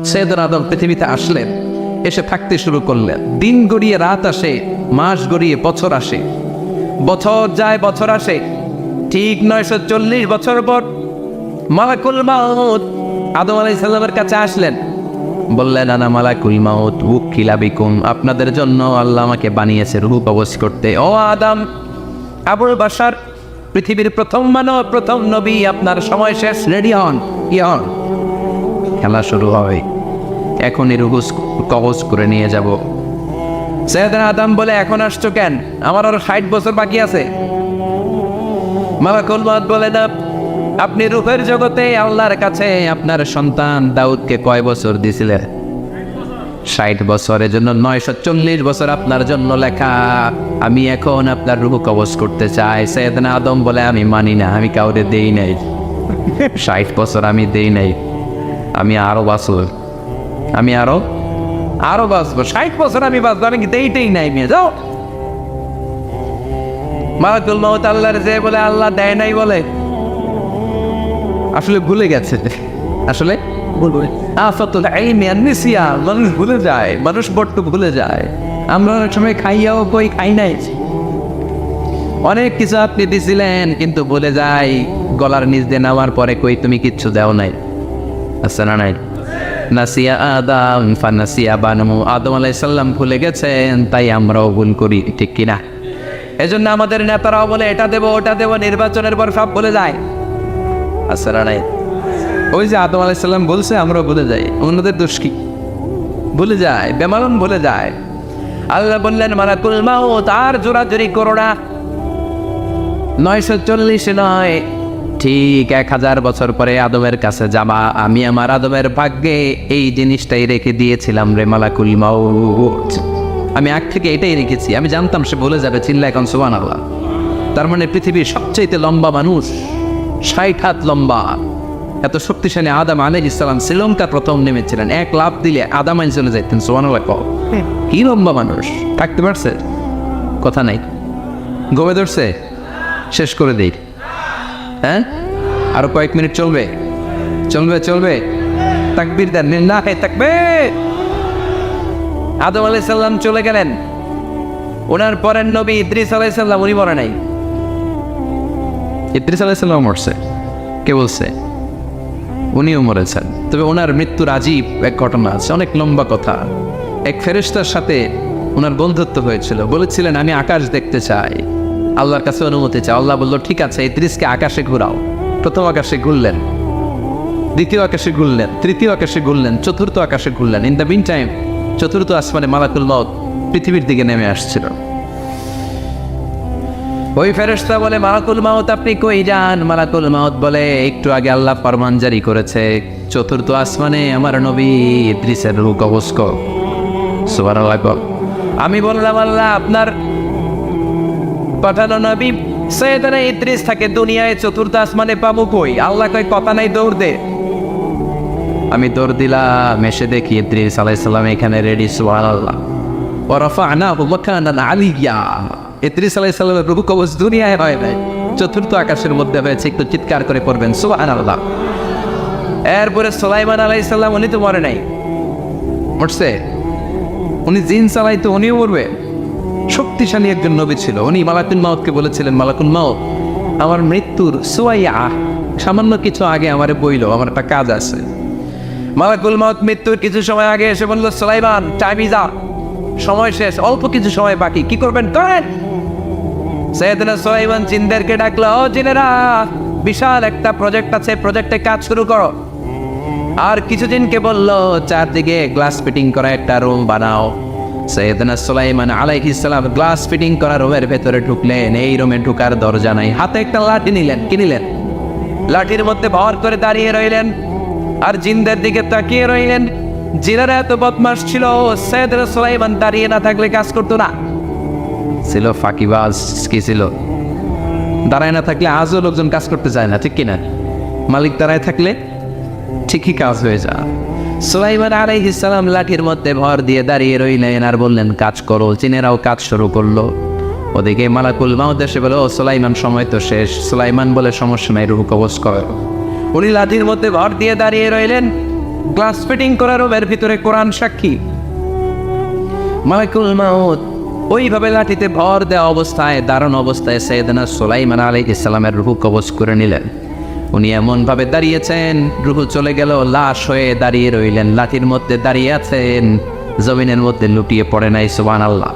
সৈয়দনা আদম পৃথিবীতে আসলেন, এসে থাকতে শুরু করলেন। দিন গড়িয়ে রাত আসে, মাস গড়িয়ে বছর আসে, বছর যায় বছর আসে। ঠিক 940 বছর পর মালাকুল মাউত আদম আলাইহিস সালামের কাছে আসলেন। বললেন, আনা মালাকুল মাউত উকিলা বিকুম, আপনাদের জন্য আল্লাহ আমাকে বানিয়েছে রূহ কবজ করতে। ও আদম, আবুল বাশার, পৃথিবীর প্রথম মানব, প্রথম নবী, আপনার সময় শেষ, রেডি হন, ইয়ন। খেলা শুরু হয়, এখনই রূহ কবজ করে নিয়ে যাব। সৈয়দনা আদম বলে, এখন আসছো কেন? আমার আরো 60 বছর বাকি আছে। মালাকুল মাউত বলে, না, আপনি রূহের জগতে আল্লাহর কাছে আপনার সন্তান দাউদকে কয় বছর দিয়েছিলেন? 60 বছরের জন্য 940 বছর আপনার জন্য লেখা। আমি এখন আপনার রূহ কবজ করতে চাই। সৈয়দনা আদম বলে, আমি মানি না, আমি কাউরে দেই নাই। 60 বছর আমি দেই নাই, আমি আরো বাঁচব, আমি আরো বাঁচবো, 60 বছর আমি বাঁচবো, আমি দেইতেই নাই। মেয়ে যাও। মালাকুল মাউত আল্লাহর যে বলে, আল্লাহ দেয় নাই বলে, আসলে ভুলে গেছে। আসলে মানুষ ভুলে যায়, মানুষ বড্ড ভুলে যায়। আমরা অনেক সময় খাইয়াও কই খাই নাই। অনেক কিছু আপনি দিছিলেন, কিন্তু ভুলে যাই। গলার নিচ দিয়ে নামার পরে কই তুমি কিচ্ছু দাও নাই। আচ্ছা, না নাই? নাসিয়া আদম ফানাসিয়া বানু, আদম আলাইহিস সালাম ভুলে গেছেন, তাই আমরাও ভুল করি, ঠিক কিনা? এজন্য আমাদের নেতারাও বলে, এটা দেবো ওটা দেবো, নির্বাচনের পর সব ভুলে যায়। আচ্ছা, না নাই? ওই যে আদম আলাইহিস সালাম বলছে, আমরাও ভুলে যাই। অন্যদের দোষ কি? ভুলে যায়, বেমালুম ভুলে যায়। আল্লাহ বললেন, মালাকুল মাউত আর জোরাজুরি করো না। 940 নয়, ঠিক 1000 বছর পরে আদমের কাছে যাবা। আমি আমার আদমের ভাগ্যে এই জিনিসটাই রেখে দিয়েছিলাম রে মালাকুল মাউত। আমি আগ থেকে এটাই রেখেছি, আমি জানতাম সে ভুলে যাবে। চিল্লা এখন সুবহানাল্লাহ। তার মানে পৃথিবীর সবচাইতে লম্বা মানুষ, 60 হাত লম্বা, এত শক্তিশালী আদম আলাইহিস সালাম শ্রীলঙ্কা প্রথম নেমেছিলেন। এক লাফ দিলে আদম আইন চলে যাইতেন। সুবহানাল্লাহ। কি লম্বা মানুষ, থাকতে পারছে? কথা নাই, গমে ধরছে। শেষ করে দেই। হ্যাঁ, আরো কয়েক মিনিট চলবে, চলবে চলবে। তাকবীর দেন, লিল্লাহি তাকবীর। আদম আলাইহিস সালাম চলে গেলেন। ওনার পরের নবী ইদ্রিস আলাইহিস সালাম, উনি মরে নাই। ইদ্রিস আলাইহিস সালাম মরছে, কে বলছে? উনিও মরেছেন। তবে ওনার মৃত্যুর আজীব এক ঘটনা আছে, অনেক লম্বা কথা। এক ফেরেশতার সাথে ওনার বন্ধুত্ব হয়েছিল। বলেছিলেন, আমি আকাশ দেখতে চাই, আল্লাহর কাছে অনুমতি চাই। আল্লাহ বলল, ঠিক আছে, ইদ্রিসকে আকাশে ঘুরাও। প্রথম আকাশে ঘুরলেন, দ্বিতীয় আকাশে ঘুরলেন, তৃতীয় আকাশে ঘুরলেন, চতুর্থ আকাশে ঘুরলেন। ইন দ্য মিন টাইম চতুর্থ আসমানে মালাকুল মাউত পৃথিবীর দিকে নেমে আসছিল। ওই ফেরেশতা বলে, মালাকুল মাউত আপনি কই যান? মালাকুল মাউত বলে, একটু আগে আল্লাহ ফরমান জারি করেছে, চতুর্থ আসমানে আমার নবী ইদ্রিসের রূহ কবজ কর। সুবহানাল্লাহ। আমি বললাম, আল্লাহ আপনার পাঠানো নবী সৈয়দনা ইদ্রিস থাকে দুনিয়ায়, চতুর্থ আসমানে পাবো কই? আল্লাহ কয়, কথা নাই, দৌড় দে। আমি দৌড় দিলাম, এসে দেখি ইদ্রিস আলাইহিস সালাম এখানে রেডি। সুবহানাল্লাহ। ওয়া রাফা'নাহু মাকানান আলিয়্যা। ইদ্রিস আলাইহিস সালামের রূহ কবজ দুনিয়ায় হয় নাই, চতুর্থ আকাশের মধ্যে হয়েছে। একটু চিৎকার করে পড়বেন সুবহানাল্লাহ। এরপরে সুলাইমান আলাইহিস সালাম, উনি তো মরে নাই, মরছে। উনি জিন চালাইতো, উনিও মরবে। শক্তিশালী একজন নবী ছিল। উনি মালাকুল মাউতকে বলেছিলেন, মালাকুল মাউত আমার মৃত্যুর সুয়াইয়া সামান্য কিছু আগে আমারে বইল, আমার একটা কাজ আছে। মালাকুল মাউত মৃত্যুর কিছু সময় আগে এসে বলল, সুলাইমান টাইম ইজ আপ, সময় শেষ, অল্প কিছু সময় বাকি, কি করবেন করেন। সৈয়দনা সুলাইমান জিনদেরকে ডাকলো, ও জিনেরা, বিশাল একটা প্রজেক্ট আছে, প্রজেক্টে কাজ শুরু করো। আর কিছু জিনকে বললো, চারদিকে গ্লাস ফিটিং করা একটা রুম বানাও। সৈয়দনা সুলাইমান আলাইহিস সালাম গ্লাস ফিটিং করা রুমের ভেতরে ঢুকলেন। এই রুমে ঢুকার দরজা নাই, হাতে একটা লাঠি নিলেন। কি নিলেন? লাঠির মধ্যে ভর করে দাঁড়িয়ে রইলেন আর জিনদের দিকে তাকিয়ে রইলেন। জিনেরা এত বদমাশ ছিল, সৈয়দনা সুলাইমান দাঁড়িয়ে না থাকলে কাজ করতো না। ছিল ফাঁকিবাজ। কি ছিল? দাঁড়ায় না থাকলে আজও লোকজন কাজ করতে চায় না, ঠিক কিনা? মালিক দাঁড়ায় থাকলে ঠিকই কাজ হয়ে যায়। সুলাইমান আলাইহিস সালাম লাঠির মধ্যে ভর দিয়ে দাঁড়িয়ে রইলেন আর বললেন, কাজ করো। জিনেরাও কাজ শুরু করলো। ওদিকে মালাকুল মাউত এসে বলে, ও সুলাইমান সময় তো শেষ। সুলাইমান বলে, সমস্যা নাই, রূহ কবজ করো। উনি লাঠির মধ্যে ভর দিয়ে দাঁড়িয়ে রইলেন। গ্লাস ফিটিং করা রুমের ভিতরে কোরআন সাক্ষী। মালাকুল মাউত ওইভাবে লাঠিতে ভর দেওয়া অবস্থায়, দারুণ অবস্থায় সাইয়েদনা সুলাইমান আলাইহিস সালামের রূহ কবজ করে নিলেন। উনি এমনভাবে দাঁড়িয়েছেন, রূহ চলে গেল, লাশ হয়ে দাঁড়িয়ে রইলেন। লাঠির মধ্যে দাঁড়িয়ে আছেন, জমিনের মধ্যে লুটিয়ে পড়ে নাই। সুবহানাল্লাহ।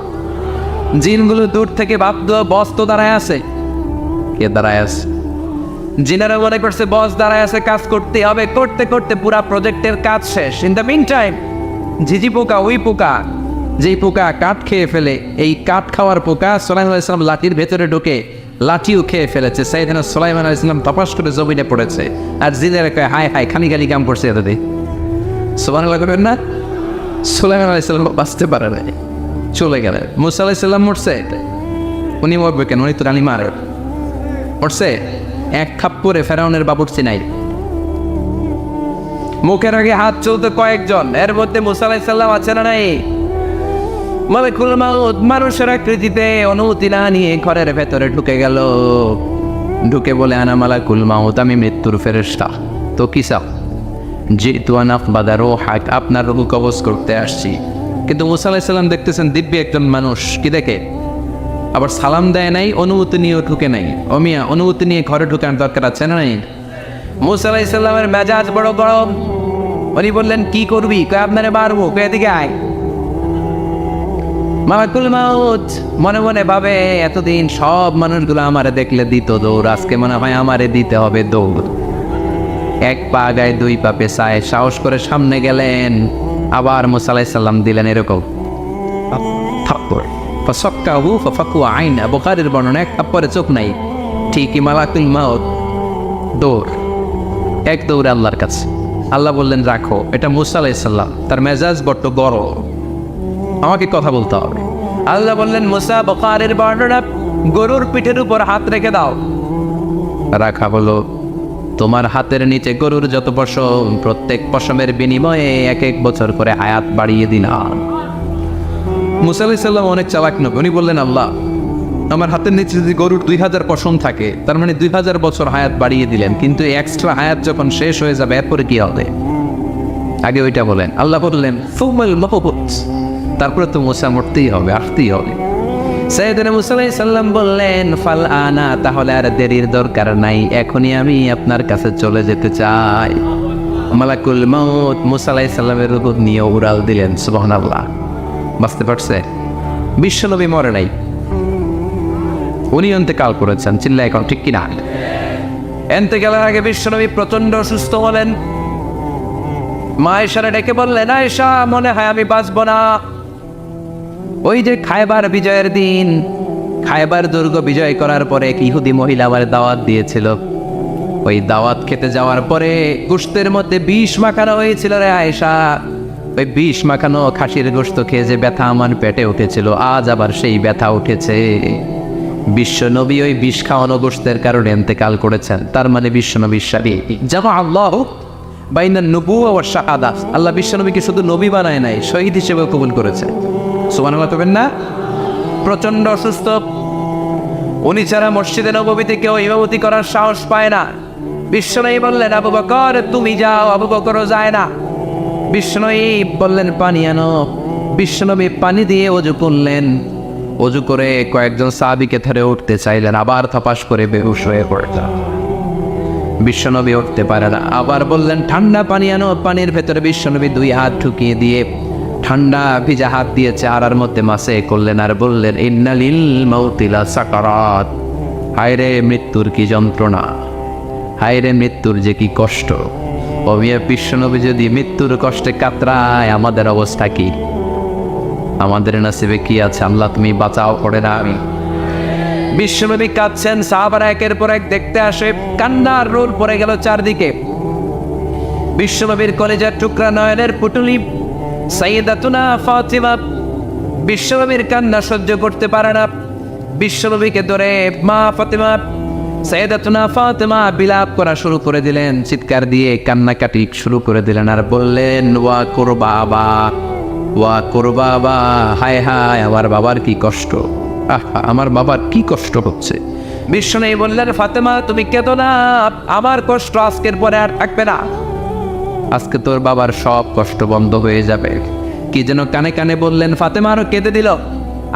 জিনগুলো দূর থেকে ভাবত বস তো দাঁড়ায় আছে। কে দাঁড়ায় আছে? জিনেরা মনে করছে বস দাঁড়ায় আছে, কাজ করতে হবে। করতে করতে পুরা প্রজেক্টের কাজ শেষ। ইন দ্য মিন টাইম ঝিঝি পোকা, ওই পোকা যেই পোকা কাঠ খেয়ে ফেলে, এই কাঠ খাওয়ার পোকা সুলাইমান আলাইহিস সালাম লাঠির ভেতরে ঢুকে লাঠিও খেয়ে ফেলেছে। সাইয়েদনা সুলাইমান আলাইহিস সালাম তপাস করে জমিনে পড়েছে। আর জিনেরা কয় হায় হায়, খালি খালি কাম করছে এতদিন। সুবহানাল্লাহ করবেন না? সুলাইমান আলাইহিস সালাম বাঁচতে পারে নাই, চলে গেলেন। মুসা আলাইহিস সালাম মরছে, উনি মরবে কেন? উনি তো রানী মার মরছে। এক থাপ্পড়ে ফেরাউনের বাবুর্চি নাই। মুখের আগে হাত চলতে কয়েকজন, এর মধ্যে মুসা আলাইহিস সালাম আছে না নাই? মালাকুল মাউত মানুষের আকৃতিতে, অনুমতি না নিয়ে ঘরের ভেতরে ঢুকে গেল। ঢুকে বলে আনা মালাকুল মাউত, আমি মৃত্যুর ফেরেশতা। তো কি চাও? জিতু আনা আকবাদা রূহাক, আপনার রূহ কবজ করতে আসছি। কিন্তু মুসা আলাইহিস সালাম দেখতেছেন দিব্য একজন মানুষ, কি দেখে? আবার সালাম দেয় নাই, অনুমতি নিয়েও ঢুকে নাই। অমিয়া অনুমতি নিয়ে ঘরে ঢুকানোর দরকার আছে না নাই? মুসা আলাইহিস সালামের মেজাজ বড় গরম। উনি বললেন কি করবি? কয় আপনারে মারবো। কয় এদিকে আয়। মালাকুল মাউত মনে মনে ভাবে এতদিন সব মানুষগুলো আমারে দেখলে দিত দৌড়, আজকে মনে হয় আমারে দিতে হবে দৌড়। এক পা গায়ে দুই পা পেছায় সাহস করে সামনে গেলেন। আবার মুসা আলাইহিস সালাম দিলেন এরকম থাপ্পড়। ফাসাক্কাহু ফাফাকুয়া আইন, বুখারীর বর্ণনা, এক থাপ্পড়ে চোখ নাই। ঠিকই মালাকুল মাউত দৌড়, এক দৌড়ে আল্লাহর কাছে। আল্লাহ বললেন রাখো, এটা মুসা আলাইহিস সালাম, তার মেজাজ বড্ড গরম, আমাকে কথা বলতে হবে। আল্লাহ বললেন মুসা, বুখারীর বর্ণনা, গরুর পিঠের উপর হাত রেখে দাও। রাখা হলো। তোমার হাতের নিচে গরুর যত পশম, প্রত্যেক পশমের বিনিময়ে এক এক বছর করে হায়াত বাড়িয়ে দিলাম। মুসা আলাইহিস সালাম অনেক চালাক নবী। উনি বললেন আল্লাহ, আমার হাতের নিচে যদি গরুর 2000 পশম থাকে, তার মানে 2000 বছর হায়াত বাড়িয়ে দিলেন। কিন্তু এক্সট্রা হায়াত যখন শেষ হয়ে যাবে, এরপরে কি হবে? আগে ওইটা বলেন। আল্লাহ বললেন ফুমাল মাহবুত, তারপরে তো মুসা মরতেই হবে, আসতেই হবে। সাইয়েদনা মুসা আলাইহিস সালাম বললেন ফাল আনা, তাহলে আর দেরির দরকার নাই, এখনই আমি আপনার কাছে চলে যেতে চাই। মালাকুল মাউত মুসা আলাইহিস সালামের রূহ নিয়ে উড়াল দিলেন। সুবহানাল্লাহ। বাঁচতে পারছে? বিশ্বনবী মরে নাই, উনি ইন্তেকাল করেছেন। চিল্লা এখন ঠিক কিনা? ইন্তেকালের আগে বিশ্বনবী প্রচন্ড অসুস্থ হলেন। মা আয়েশারে ডেকে বললেন, আয়েশা মনে হয় আমি বাঁচব না। ওই যে খায়বার বিজয়ের দিন, খায়বার দুর্গ বিজয় করার পরে এক ইহুদি মহিলা আমার দাওয়াত দিয়েছিল। ওই দাওয়াত খেতে যাওয়ার পরে গোশতের মধ্যে বিষ মাখানো হয়েছিল রে আয়েশা। ওই বিষ মাখানো খাসির গোশত খেয়ে যে ব্যথা আমার পেটে উঠেছিল, আজ আবার সেই ব্যথা উঠেছে। বিশ্বনবী ওই বিষ খাওয়ানো গোশতের কারণে ইন্তেকাল করেছেন। তার মানে বিশ্বনবীর সাথে জামা আল্লাহ বাইনা নবুওয়া ওয়া শাহাদা, আল্লাহ বিশ্বনবীকে শুধু নবী বানায় নাই, শহীদ হিসেবে কবুল করেছে। সুবহানাল্লাহ করবেন না? প্রচন্ড অসুস্থ, উনি ছাড়া মসজিদে নববীতে কেউ ইমামতি করার সাহস পায় না। বিশ্বনবী বললেন আবু বকর তুমি যাও, আবু বকরও যায় না। বিশ্বনবী বললেন পানি আনো। বিশ্বনবী পানি দিয়ে ওযু করলেন। ওযু করে কয়েকজন সাহাবীকে ধরে উঠতে চাইলেন, আবার থপাস করে বেহুশ হয়ে পড়লেন। বিশ্বনবী উঠতে পারে না। আবার বললেন ঠান্ডা পানি আনো। পানির ভেতরে বিশ্বনবী 2 হাত ঢুকিয়ে দিয়ে ঠান্ডা ভিজা হাত দিয়ে চেহারার মধ্যে মাসে করলেন আর বললেন ইন্নালিল মাউতি লা সাকারাত, হায়রে মৃত্যুর কি যন্ত্রণা, হায়রে মৃত্যুর যে কি কষ্ট। অবিয়া বিশ্বনবী যদি মৃত্যুর কষ্টে কাতরায়, আমাদের অবস্থা কি? আমাদের নসিবে কি আছে? আল্লাহ তুমি বাঁচাও, পড়ে না আমি। বিশ্বনবী কাঁদছেন, সাহাবারা একের পর এক দেখতে আসে, কান্নার রোল পড়ে গেল চারদিকে। বিশ্বনবীর কলেজার টুকরা নয়নের পুটুলি সাইয়েদাতুনা ফাতিমা বিশ্বনবীর কান্না সহ্য করতে পারে না। বিশ্বনবীকে ধরে মা ফাতিমা, সাইয়েদাতুনা ফাতিমা বিলাপ করা শুরু করে দিলেন, চিৎকার দিয়ে কান্নাকাটি শুরু করে দিলেন আর বললেন ওয়া কুরবাবা, ওয়া কুরবাবা, হায় হায় আমার বাবার কি কষ্ট, আহা আমার বাবার কি কষ্ট হচ্ছে। বিশ্বনবী বললেন ফাতেমা তুমি কেঁদো না, আমার কষ্ট আজকের পরে আর থাকবে না। আজকে তোর বাবার সব কষ্ট বন্ধ হয়ে যাবে। কি যেন কানে কানে বললেন, ফাতেমা আরো কেঁদে দিল।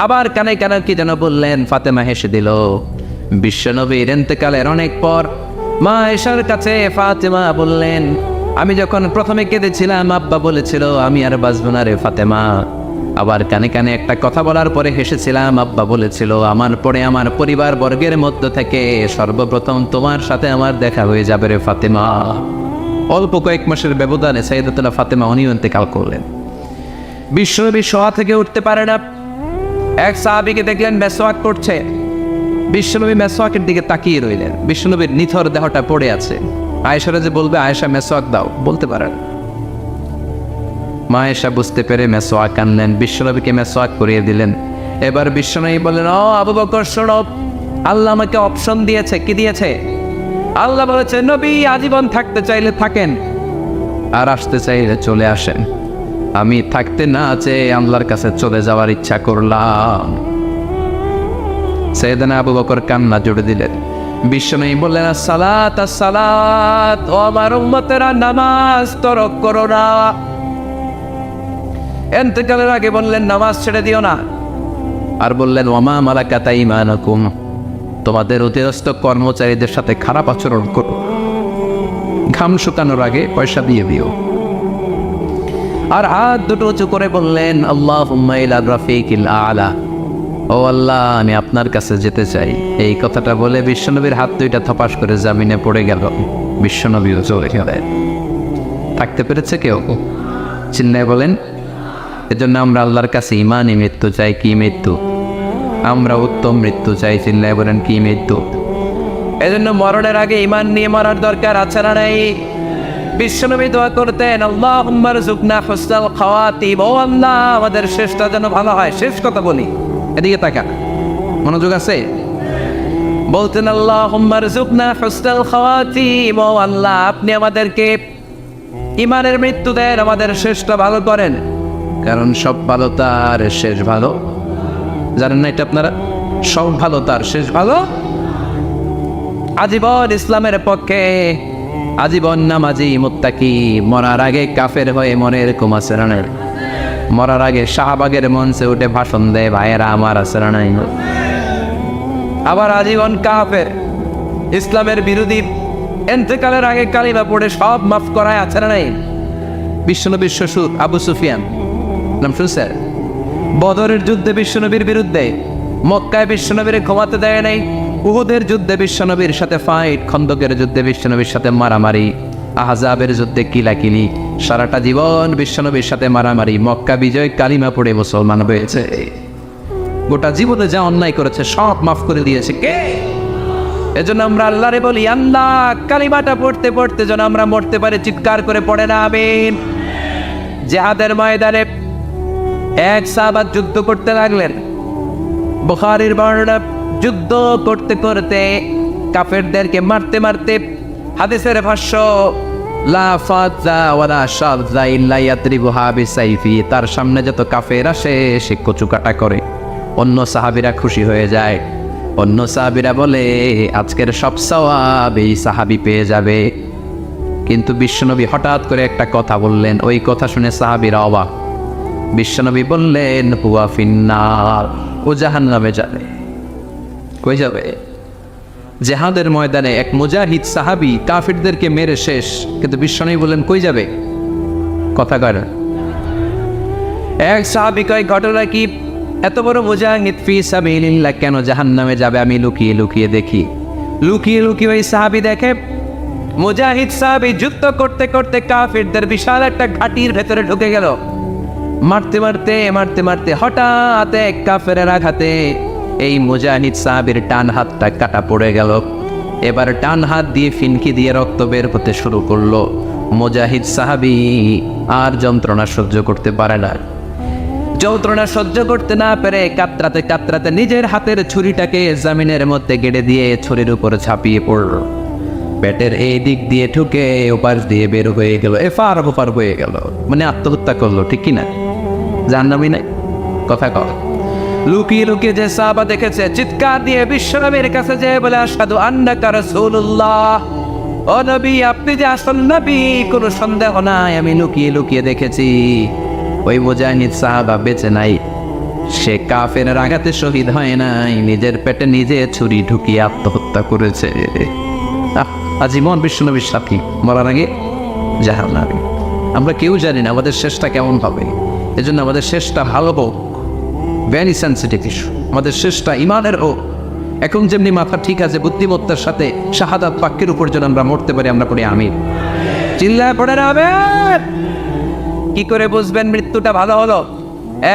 আবার কানে কানে কি যেন বললেন, ফাতেমা হেসে দিল। বিশ্বনবীর ইন্তেকালের অনেক পর মা আয়েশার কাছে ফাতেমা বললেন, আমি যখন প্রথমে কেঁদেছিলাম আব্বা বলেছিল আমি আর বাঁচবো না রে ফাতেমা। আবার কানে কানে একটা কথা বলার পরে হেসেছিলাম, আব্বা বলেছিল আমার পরে আমার পরিবার বর্গের মধ্য থেকে সর্বপ্রথম তোমার সাথে আমার দেখা হয়ে যাবে রে ফাতেমা। অল্প কয়েক মাসের ব্যবধানে সাইয়েদাতুনা ফাতেমা উনিও ইন্তেকাল করলেন। বিশ্বনবী শোয়া থেকে উঠতে পারে না। এক সাহাবীকে দেখলেন মেসওয়াক করছে। বিশ্বনবী মেসওয়াকের দিকে তাকিয়ে রইলেন। বিশ্বনবীর নিথর দেহটা পড়ে আছে। আয়েশারা যে বলবে আয়েশা মেসওয়াক দাও, বলতে পারেন। মা আয়েশা বুঝতে পেরে মেসওয়াক আনলেন, বিশ্বনবীকে মেসওয়াক করিয়ে দিলেন। এবার বিশ্বনবী বললেন, ও আবু বকর শোনো, আল্লাহ আমাকে অপশন দিয়েছে। কি দিয়েছে? আল্লাহ বলেছে নবী আজীবন থাকতে চাইলে থাকেন, আর আসতে চাইলে চলে আসেন। আমি থাকতে না চেয়ে আল্লাহর কাছে চলে যাওয়ার ইচ্ছা করলাম। সাইয়েদনা আবু বকর কান্না জুড়ে দিলেন। বিশ্বনবী বললেন, আসসালাত আসসালাত, ও আমার উম্মতেরা নামাজ তরক করো না। ইন্তেকালের আগে বললেন নামাজ ছেড়ে দিও না। আর বললেন ওয়ামা মালাকাত আইমানুকুম, তোমাদের অধীনস্থ কর্মচারীদের সাথে খারাপ আচরণ করো। ঘাম শুকানোর আগে পয়সা দিয়ে দিও। আর হাত দুটো উঁচু করে বললেন আল্লাহুম্মা ইলা রাফিকিল আলা, ও আল্লাহ আমি আপনার কাছে যেতে চাই। এই কথাটা বলে বিশ্বনবীর হাত দুইটা থপাস করে জামিনে পড়ে গেল। বিশ্বনবীও চলে গেলেন। থাকতে পেরেছে কেউ? চিল্লায় বলেন। এজন্য আমরা আল্লাহর কাছে ইমানই মৃত্যু চাই। কি মৃত্যু? আমরা উত্তম মৃত্যু চাই। চিল্লায় বলেন কি মৃত্যু? এজন্য মরণের আগে ইমান নিয়ে মরার দরকার আছে না নাই? বিশ্বনবী দোয়া করতেন আল্লাহুম্মা রযুকনা হুসনাল খাওয়াতিম, ও আল্লাহ আমাদের শেষটা যেন ভালো হয়। শেষ কথা বলি, এদিকে তাকা, মনোযোগ আছে। বলতেন আল্লাহুম্মা রযুকনা হুসনাল খাওয়াতিম, ও আল্লাহ আপনি আমাদেরকে ইমানের মৃত্যু দেন, আমাদের শেষটা ভালো করেন। কারণ সব ভালো তার শেষ ভালো। জানেন না এটা আপনারা? সব ভালো তার শেষ ভালো। আজীবন ইসলামের পক্ষে, আজীবন নামাজি মুত্তাকি, মরার আগে কাফের হয়ে মরে এরকম আছে না? মরার আগে শাহবাগের মঞ্চে উঠে ভাষণ দেয় ভাইয়েরা আমার আছে না? আবার আজীবন কাফের, ইসলামের বিরোধী, ইন্তেকালের আগে কালিমা পড়ে সব মাফ করায় আছে না? বিশ্বনবীর শ্বশুর আবু সুফিয়ান, নাম শুনছেন? বদরের যুদ্ধে বিশ্বনবীর বিরুদ্ধে, মক্কায় বিশ্বনবীর ঘুমাতে দেয় নাই। উহুদের যুদ্ধে বিশ্বনবীর সাথে ফাইট, খন্দকের যুদ্ধে বিশ্বনবীর সাথে মারামারি, আহজাবের যুদ্ধে কিলাকিলি, সারাটা জীবন বিশ্বনবীর সাথে মারামারি। মক্কা বিজয়, কালিমা পড়ে মুসলমান হয়েছে। গোটা জীবনে যা অন্যায় করেছে সব মাফ করে দিয়েছে কে? এজন্য আমরা আল্লাহরে বলি আল্লাহ কালিমাটা পড়তে পড়তে যেন আমরা মরতে পারি। চিৎকার করে পড়ে না আমিন। জিহাদের ময়দানে এক সাহাবা যুদ্ধ করতে লাগলেন। বুখারীর বর্ণনা, যুদ্ধ করতে করতে কাফেরদেরকে মারতে মারতে, হাদিসের ভাষ্য লা ফাজা ওয়ালা শাযা ইল্লা ইয়াতরিবুহা বিসাইফি, তার সামনে যত কাফের আসে সে কচুকাটা করে। অন্য সাহাবীরা খুশি হয়ে যায়। অন্য সাহাবীরা বলে আজকের সব সওয়াব এই সাহাবী পেয়ে যাবে। কিন্তু বিশ্বনবী হঠাৎ করে একটা কথা বললেন, ওই কথা শুনে সাহাবীরা অবাক। বিশ্বনবী বললেন হুয়া ফিন্নার, ও জাহান্নামে যাবে। কই যাবে? জিহাদের ময়দানে এক মুজাহিদ সাহাবী কাফিরদেরকে মেরে শেষ, কিন্তু বিশ্বনবী বললেন কই যাবে? কথা কয় না। এক সাহাবী কয় ঘটনা কি? এত বড় মুজাহিদ ফি সাবিলিল্লাহ কেন জাহান্নামে যাবে? আমি লুকিয়ে লুকিয়ে দেখি। লুকিয়ে লুকিয়ে ওই সাহাবী দেখে মুজাহিদ সাহাবী যুদ্ধ করতে করতে কাফিরদের বিশাল একটা ঘাটির ভেতরে ঢুকে গেল। মারতে মারতে মারতে মারতে হঠাৎ এক কাফেরের আঘাতে এই মুজাহিদ সাহাবীর ডান হাতটা কাটা পড়ে গেল। এবার ডান হাত দিয়ে ফিনকি দিয়ে রক্ত বের হতে শুরু করলো। মুজাহিদ সাহাবী আর যন্ত্রণা সহ্য করতে পারে না। যন্ত্রণা সহ্য করতে না পেরে কাতরাতে কাতরাতে নিজের হাতের ছুরিটাকে জমিনের মধ্যে গেড়ে দিয়ে ছুরির উপরে ঝাঁপিয়ে পড়ল। পেটের এই দিক দিয়ে ঢুকে ওপাশ দিয়ে বের হয়ে গেল, এফার ওপার হয়ে গেল। মানে আত্মহত্যা করলো, ঠিক কিনা? জাহান্নামী নাই? কথা কর। লুকিয়ে লুকিয়ে যে সাহাবা দেখেছে চিৎকার দিয়ে বিশ্বনবীর কাছে যেয়ে বলে আশহাদু আন্নাকা রাসূলুল্লাহ, ও ও নবী, আপনি যে আসল নবী কোনো সন্দেহ নাই, আমি লুকিয়ে লুকিয়ে দেখেছি ওই মুজাহিদ সাহাবা বেঁচে নাই, সে কাফের আঘাতে শহীদ হয় নাই, নিজের পেটে নিজে ছুরি ঢুকিয়ে আত্মহত্যা করেছে। আজীবন বিশ্বনবীর সাথী, মরার আগে জাহান্নামী। আমরা কেউ জানি না আমাদের শেষটা কেমন হবে, এজন্য আমাদের শেষটা ভালো হোক, ভেরি সেন্সিটিভ ইস্যু। আমাদের শেষটা ইমানের হোক। এখন যেমনি মাথা ঠিক আছে, বুদ্ধিমত্তার সাথে শাহাদাত বাক্যের উপর যেন আমরা মরতে পারি, আমরা পড়ি আমিন। চিল্লায় পড়ে না আমিন। কি করে বুঝবেন মৃত্যুটা ভালো হলো?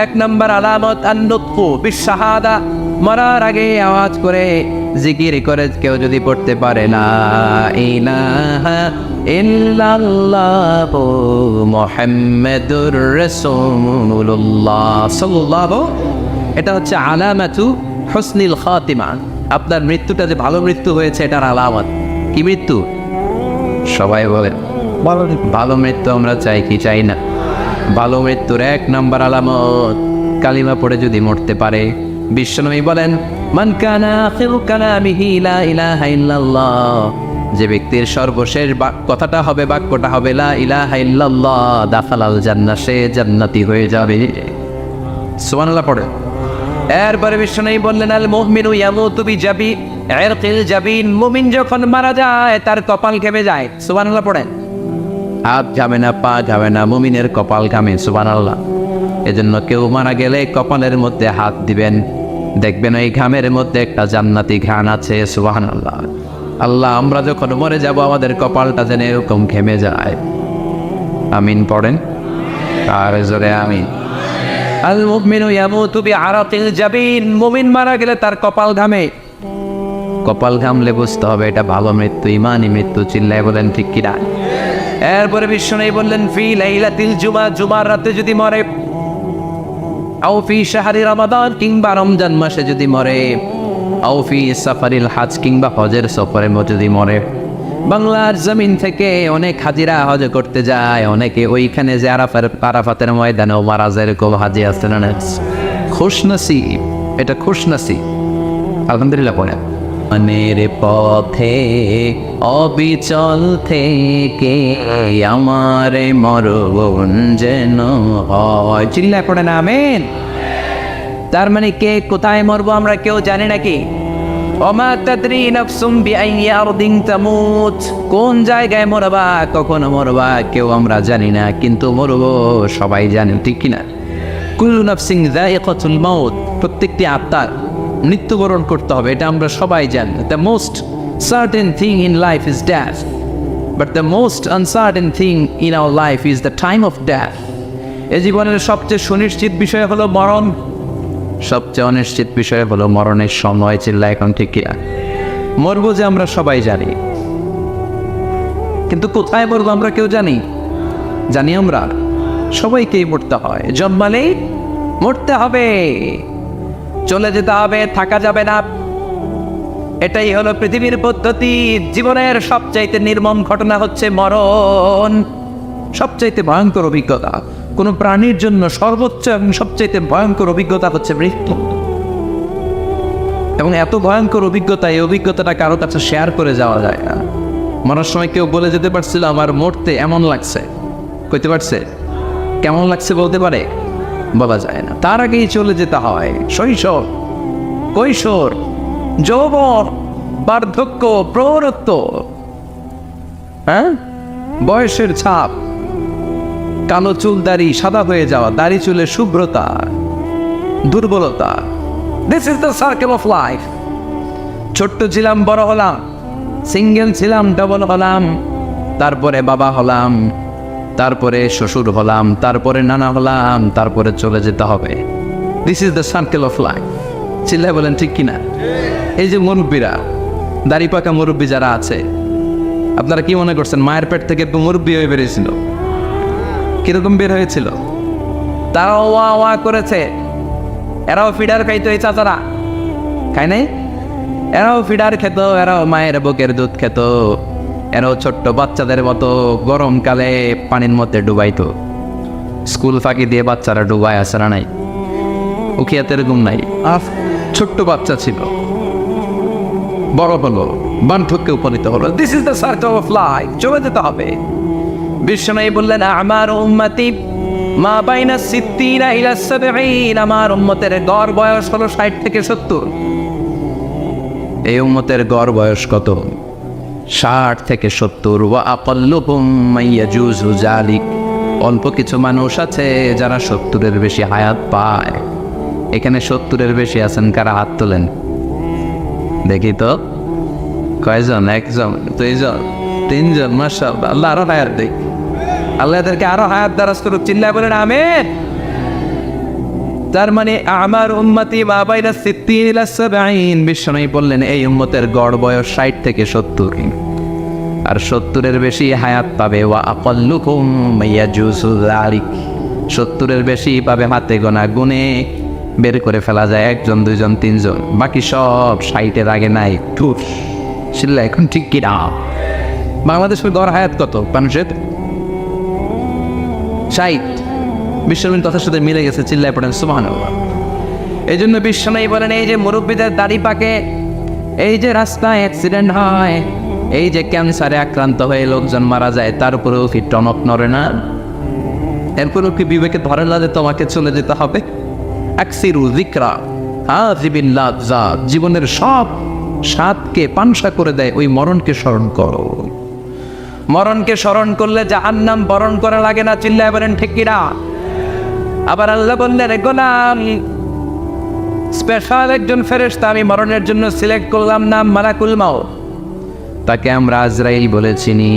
এক নম্বর আলামত আন-নুতকু বিশ-শাহাদা, মরার আগে আওয়াজ করে জিকির করে কেউ যদি পড়তে পারে লা ইলাহা ইল্লাল্লাহু মুহাম্মাদুর রাসূলুল্লাহ সাল্লাল্লাহু, এটা হচ্ছে আলামাতু হুসনিল খাতিমা। আপনার মৃত্যুটা যে ভালো মৃত্যু হয়েছে এটার আলামত। কি মৃত্যু? সবাই বলেন ভালো মৃত্যু আমরা চাই কি চাই না? ভালো মৃত্যুর এক নম্বর আলামত কালিমা পড়ে যদি মরতে পারে। বিশ্বনবী বলেন মান কানা আখিরু কালামিহি লা ইলাহা ইল্লাল্লাহ, যে ব্যক্তির সর্বশেষ কথাটা হবে, বাক্যটা হবে লা ইলাহা ইল্লাল্লাহ, দাখালাল জান্নাহ, সে জান্নাতি হয়ে যাবে। সুবহানাল্লাহ পড়ে। এরপরে বিশ্বনবী বললেন আল মুমিনু ইয়ামুতু বিজাবি ইরকিল জাবিন, মুমিন যখন মারা যায় তার কপাল ঘেমে যায়। সুবহানাল্লাহ পড়েন। হাত ঘামে না, পা ঘামে না, মুমিনের কপাল ঘামে। সুবহানাল্লাহ। এজন্য কেউ মারা গেলে কপালের মধ্যে হাত দিবেন, দেখবেন ওই ঘামের মধ্যে একটা জান্নাতি ঘ্রাণ আছে। সুবহানাল্লাহ। আল্লাহ, আমরা যখন মরে যাব আমাদের কপালটা যেন এরকম ঘেমে যায়। আমিন পড়েন আর জোরে আমিন। আল মুমিনু ইয়ামুতু বিআরাকিল জাবিন, মুমিন মারা গেলে তার কপাল ঘামে। কপাল ঘামলে বুঝতে হবে এটা ভালো মৃত্যু, ইমানি মৃত্যু। চিল্লায় বলেন ঠিক কিনা? এরপরে বিশ্বনবী বললেন ফি লাইলাতিল জুমা, জুমার রাতে যদি মরে, আও ফি শাহরি রমাদান, কিংবা রমজান মাসে যদি মরে, আও ফি সাফারিল হজ, কিংবা হজের সফরে যদি মরে। বাংলার জমিন থেকে অনেক হাজিরা হজ করতে যায়, অনেকে ওইখানে যে আরাফাতের ময়দানেও মারা যায়, এরকম হাজি আছে না? খুশনসিব, এটা খুশনসিব। আলহামদুলিল্লাহ পড়ে। মনের পথে অবিচল থেকে আমার মরণ যেন হয়। চিল্লায় পড়ে না আমিন। তার মানে কে কোথায় মরবো আমরা কেউ জানি নাকি? ওমা তাদরি নাফসুম বিআইয়ি আরদিন তামুত, কোন জায়গায় মরবা, কখন মরবা কেউ আমরা জানি না, কিন্তু মরবো সবাই জানে, ঠিক কিনা? কুল্লু নাফসিন যায়িকাতুল মাউত, প্রত্যেকটি আত্মার মৃত্যুবরণ করতে হবে, এটা আমরা সবাই জানি। The most certain thing in life is death, but the most uncertain thing in our life is the time of death. এই জীবনের সবচেয়ে সুনিশ্চিত বিষয় হলো মরণ, সবচেয়ে অনিশ্চিত বিষয় হলো মরণের সময়। চিল্লা এখন ঠিক কিনা? মরবো যে আমরা সবাই জানি, কিন্তু কোথায় মরবো আমরা কেউ জানি? জানি আমরা সবাইকেই মরতে হয়, জন্মালেই মরতে হবে, চলে যেতে হবে, থাকা যাবে না। এটাই হলো পৃথিবীর পদ্ধতি। জীবনের সবচাইতে নির্মম ঘটনা হচ্ছে মরণ, সবচাইতে ভয়ঙ্কর অভিজ্ঞতা। কোন প্রাণীর জন্য সর্বোচ্চ এবং সবচাইতে ভয়ঙ্কর অভিজ্ঞতা হচ্ছে মৃত্যু। এবং এত ভয়ঙ্কর অভিজ্ঞতা, এই অভিজ্ঞতাটা কারো কাছে শেয়ার করে যাওয়া যায় না। মরার সময় কেউ বলে যেতে পারছিল আমার মরতে এমন লাগছে, কইতে পারছে? কেমন লাগছে বলতে পারে? বলা যায় না। তার আগেই চলে যেতে হয় শৈশব, কৈশোর, যৌবন, বার্ধক্য, প্রৌঢ়ত্ব, বয়সের ছাপ, কালো চুল দাড়ি সাদা হয়ে যাওয়া, দাড়ি চুলের শুভ্রতা, দুর্বলতা। This is the circle of life. ছোট্ট ছিলাম, বড় হলাম, সিঙ্গেল ছিলাম, ডবল হলাম, তারপরে বাবা হলাম, তারপরে শ্বশুর হলাম, তারপরে নানা হলাম, তারপরে চলে যেতে হবে। This is the circle of life. চিল্লায় বলেন ঠিক কিনা? এই যে মুরব্বীরা, দাড়ি পাকা মুরব্বী যারা আছে, আপনারা কি মনে করছেন মায়ের পেট থেকে মুরব্বী হয়ে বেরিয়েছিল? কিরকম বের হয়েছিল? তারাও ওয়া ওয়া করেছে, এরাও ফিডার খাইতো, এই চাচারা খায় নাই? এরাও ফিডার খেত, এরাও মায়ের বুকের দুধ খেত, এরাও ছোট্ট বাচ্চাদের মতো গরমকালে পানির মধ্যে ডুবাইতো। স্কুল ফাঁকি দিয়ে বাচ্চারা ডুবায়, আসে না নাই? উখিয়াতে এরকম নাই? ছোট্ট বাচ্চা ছিল, বড় হলো, বার্ধক্যে উপনীত হলো। This is the circle of life, চলে যেতে হবে। বিশ্বনবী বললেন, আমার উম্মতি মা বাইনা সিত্তিনা ইলা সাবঈন, আমার উম্মতের গড় বয়স হলো 60 থেকে 70। এই উম্মতের গড় বয়স কত? 60 থেকে 70। ওয়া আকাল্লুহুম মাইয়াজুজু যালিক, অল্প কিছু মানুষ আছে যারা 70-এর বেশি হায়াত পায়। এখানে 70-এর বেশি আছেন কারা? হাত তোলেন দেখি তো। কয়জন? একজন, দুইজন, তিনজন। মাশাআল্লাহ, আল্লাহ আরো হায়াত দেয়। আল্লাহ এদেরকে আরো হায়াত দারাজ করুক। চিল্লায় বলেন আমিন। তার মানে আমার উম্মতি মা বাইনা সিত্তিন ইলা সাবঈন, বিশ্বনবী বললেন এই উম্মতের গড় বয়স 60 থেকে 70, আর 70-এর বেশি হায়াত পাবে। ওয়া আকাল্লুকুম মাইয়াজুজু যালিক, 70-এর বেশি পাবে হাতে গোনা, গুনে বের করে ফেলা যায় 1 জন 2 জন 3 জন, বাকি সব 60-এর আগে নাই। শিল্লা এখন ঠিক কি না? বাংলাদেশের গড় হায়াত কত মানুষের? 60। বিশ্বনবীর কথার সাথে মিলে গেছে। চিল্লায় পড়েন সুবহানাল্লাহ। এই জন্য বিশ্বনবী বলেন, এই যে মুরব্বীদের দাড়ি পাকে, এই যে রাস্তায় অ্যাক্সিডেন্ট হয়, এই যে ক্যান্সারে আক্রান্ত হয়ে লোকজন মারা যায়, তার উপরেও কি টনক নড়ে না? এরপরেও কি বিবেকে ধরে না যে তোমাকে চলে যেতে হবে? আকসিরু যিকরা হাযিবিল লাযযাত, জীবনের সব স্বাদকে পানসা করে দেয় ওই মরণকে স্মরণ করো। মরণকে স্মরণ করলে জাহান্নাম বরণ করা লাগে না। চিল্লায় বলেন ঠিক কিনা? আবার আল্লাহ বললেন, গোলাম, স্পেশাল একজন ফেরেশতা আমি মরণের জন্য সিলেক্ট করলাম, নাম মালাকুল মাউত। তাকে আমরা আজরাইল বলে চিনি।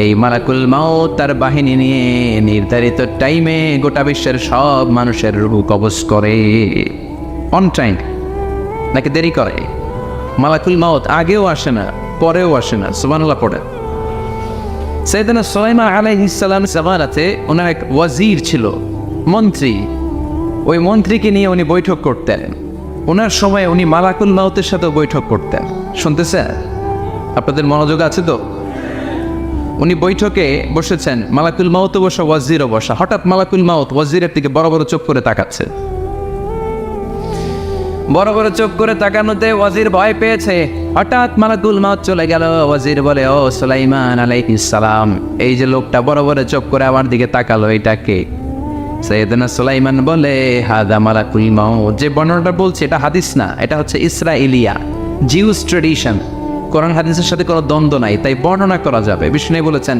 এই মালাকুল মাউত তার বাহিনী নিয়ে নির্ধারিত টাইমে গোটা বিশ্বের সব মানুষের রূহ কবজ করে। অন টাইম নাকি দেরি করে? মালাকুল মাউত আগেও আসে না, পরেও আসে না। সুবহানাল্লাহ পড়ে। সাইয়েদনা সুলাইমান আলাইহিস সালাম জামানাতে ওনার এক ওয়াজির ছিল, মন্ত্রী। ওই মন্ত্রীকে নিয়ে উনি বৈঠক করতেন। ওনার সময় উনি মালাকুল মাউতের সাথে বৈঠক করতেন। শুনতেছেন? আপনাদের মনোযোগ আছে তো? উনি বৈঠকে বসেছেন, মালাকুল মাউতও বসা, ওয়াজিরও বসা। হঠাৎ মালাকুল মাউত ওয়াজিরের দিকে বড় বড় চোখ করে তাকাচ্ছে। বড় বড় চোখ করে তাকানোতে ওয়াজির ভয় পেয়েছে। হঠাৎ মালাকুল মাউত চলে গেল। ওয়াজির বলে, ও সুলাইমান আলাইহিস সালাম, এই যে লোকটা বড় বড় চোখ করে আমার দিকে তাকালো, এটা কে? সাইয়েদনা সুলাইমান বলে, হাদা মালাকুল মাউত। যে বর্ণনাটা বলছে এটা হাদিস না, এটা হচ্ছে ইসরাইলিয়া, জিউস ট্রেডিশন। কোরআন হাদিসের সাথে কোনো দ্বন্দ্ব নাই, তাই বর্ণনা করা যাবে। বিষ্ণু বলেছেন,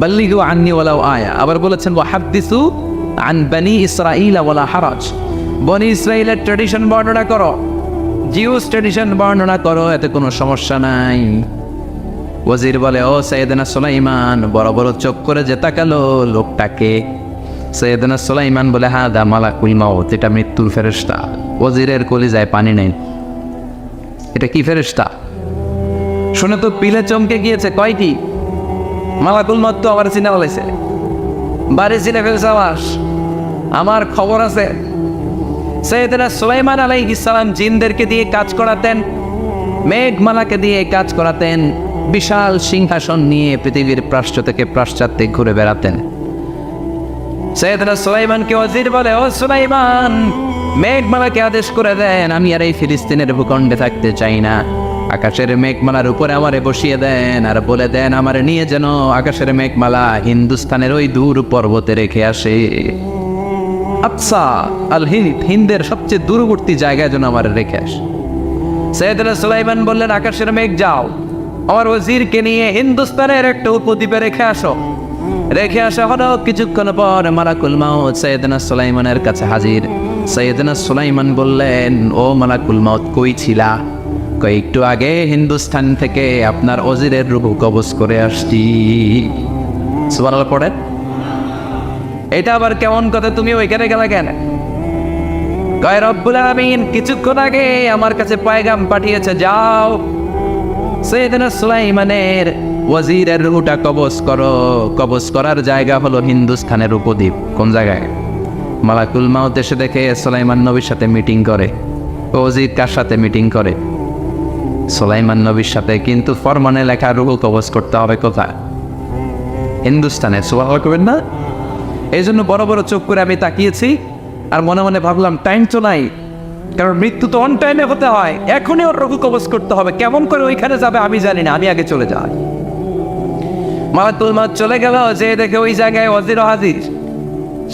বাল্লিগু আন্নি ওয়ালাউ আয়া। আবার বলেছেন, ওয়া হাদ্দিসু আন বনি ইসরাঈল ওয়ালা হারাজ। বনি ইসরাইলের ট্রেডিশন বর্ণনা করো, জিউস ট্রেডিশন বর্ণনা করো, এতে কোনো সমস্যা নাই। ওয়াজির বলে, ও সাইয়েদনা সুলাইমান, বড় বড় চোখ করে যে তাকালো লোকটাকে? সাইয়েদনা সুলাইমান বলে, হাদা মালাকুল মাউত, এটা মৃত্যুর ফেরেশতা। ওয়াজিরের কলিজায় পানি নেই। এটা কি ফেরেশতা? শুনে তো পিলে চমকে গিয়েছে। কয়টি? মালাকুল মাউত তো আমার চিনে বলেছে, বাড়ি চিনে ফেলছে আমার খবর আছে। সাইয়েদনা সুলাইমান আলাইহিস সালাম জিনদেরকে দিয়ে কাজ করাতেন, মেঘমালাকে দিয়ে কাজ করাতেন, বিশাল সিংহাসন নিয়ে পৃথিবীর প্রাচ্য থেকে পাশ্চাত্যে ঘুরে বেড়াতেন। সাইয়েদনা সুলাইমানকে ওয়াজির বলে, ও সুলাইমান, মেঘমালাকে আদেশ করে দেন, আমি আর এই ফিলিস্তিনের ভূখণ্ডে থাকতে চাই না। আকাশের মেঘমালার উপরে আমারে বসিয়ে দেন, আর বলে দেন আমারে নিয়ে যেন আকাশের মেঘমালা হিন্দুস্তানের ওই দূর পর্বতে রেখে আসে। আকসা আল হিন্দ, হিন্দের সবচেয়ে দূরবর্তী জায়গায় যেন আমার রেখে আসে। সাইয়েদনা সুলাইমান বললেন, আকাশের মেঘ যাও, আমার ওয়াজিরকে নিয়ে হিন্দুস্তানের একটা উপদ্বীপে রেখে আসো। রেখে আসা হলো। কিছুক্ষণ পর মালাকুল মাউত সাইয়েদনা সুলাইমানের কাছে হাজির। সাইয়েদনা সুলাইমান বললেন, ও মালাকুল মাউত, কই ছিলা? একটু আগে হিন্দুস্তান থেকে আপনার ওয়াজিরের রূহ কবজ করে আসছি। সুবহানাল্লাহ পড়েন। এটা আবার কেমন কথা, তুমি ওইখানে গেলা কেন? কয়, রব্বুল আলামিন কিছুক্ষণ আগে আমার কাছে পয়গাম পাঠিয়েছে, যাও সাইয়েদনা সুলাইমানের ওয়াজিরের রূহটা কবজ করো। কবজ করার জায়গা হলো হিন্দুস্তানের উপদ্বীপ। কোন জায়গায়? মালাকুল মাউত এসে দেখে সুলাইমান নবীর সাথে মিটিং করে। ওয়াজির কার সাথে মিটিং করে? সুলাইমান নবীর সাথে। কিন্তু ফরমানে লেখা রূহ কবজ করতে হবে কোথায়? হিন্দুস্তানে। সুবহানাল্লাহ করবেন না? এই জন্য বড় বড় চোখ করে আমি তাকিয়েছি, আর মনে মনে ভাবলাম টাইম তো নাই, কারণ মৃত্যু তো অন টাইমে হতে হয়, এখনই ওর রঘু কবজ করতে হবে। কেমন করে ওইখানে যাবে আমি জানি না, আমি আগে চলে যাই। মালাকুল মউত চলে গেল, যে দেখে ওই জায়গায় ওয়াজির হাজির,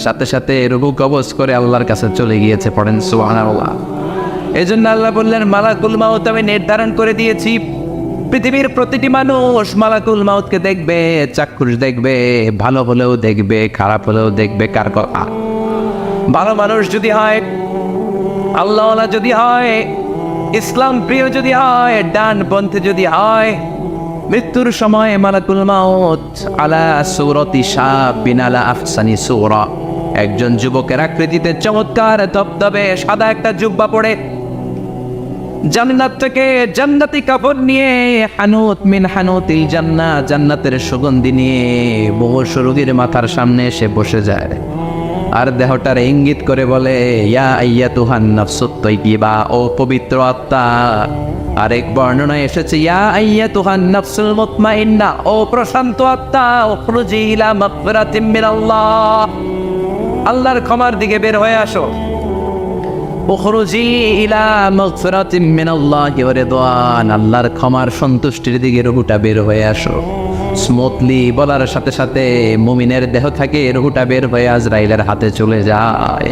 সাথে সাথে রঘু কবজ করে আল্লাহর কাছে চলে গিয়েছে। পড়েন সুবহানাল্লাহ। এই জন্য আল্লাহ বললেন, মালাকুল মউত আমি নির্ধারণ করে দিয়েছি, পৃথিবীর প্রতিটি মানুষ মালাকুল মউতকে দেখবে, চাক্ষুষ দেখবে, ভালো হলেও দেখবে, খারাপ হলেও দেখবে। কার কথা? ভালো মানুষ যদি হয়, আল্লাহওয়ালা যদি হয়, ইসলাম প্রিয় যদি হয়, ডানপন্থী যদি হয়, মৃত্যুর সময় মালাকুল মউত আলা সূরাতি শাবিন আলা আহসানি সূরা, একজন যুবকের আকৃতিতে চমৎকার ধবধবে সাদা একটা জুব্বা পরে, জান্নাত থেকে জান্নাতি কাপড় নিয়ে, হানুত মিন হানুতিল জান্নাহ, জান্নাতের সুগন্ধি নিয়ে মুমূর্ষু রোগীর মাথার সামনে এসে বসে যায় আর দেহটার ইঙ্গিত করে বলে, ইয়া আইয়াতুহান নাফসুত তাইয়্যিবা, ও পবিত্র আত্মা। আরেক বর্ণনায় এসেছে, ইয়া আইয়াতুহান নাফসুল মুতমাইন্না, ও প্রশান্ত আত্মা, উখরুজি ইলা মাগফিরাতিম মিনাল্লাহ, আল্লাহর ক্ষমার দিকে বের হয়ে আসো। উখরুজি ইলা মাগফিরাতিম মিনাল্লাহি ওয়া রিদওয়ান, আল্লাহর ক্ষমার সন্তুষ্টির দিকে রুহুটা বের হয়ে আসো। স্মুথলি বলার সাথে সাথে মুমিনের দেহ থেকে রুহুটা বের হয়ে আজরাইলের হাতে চলে যায়।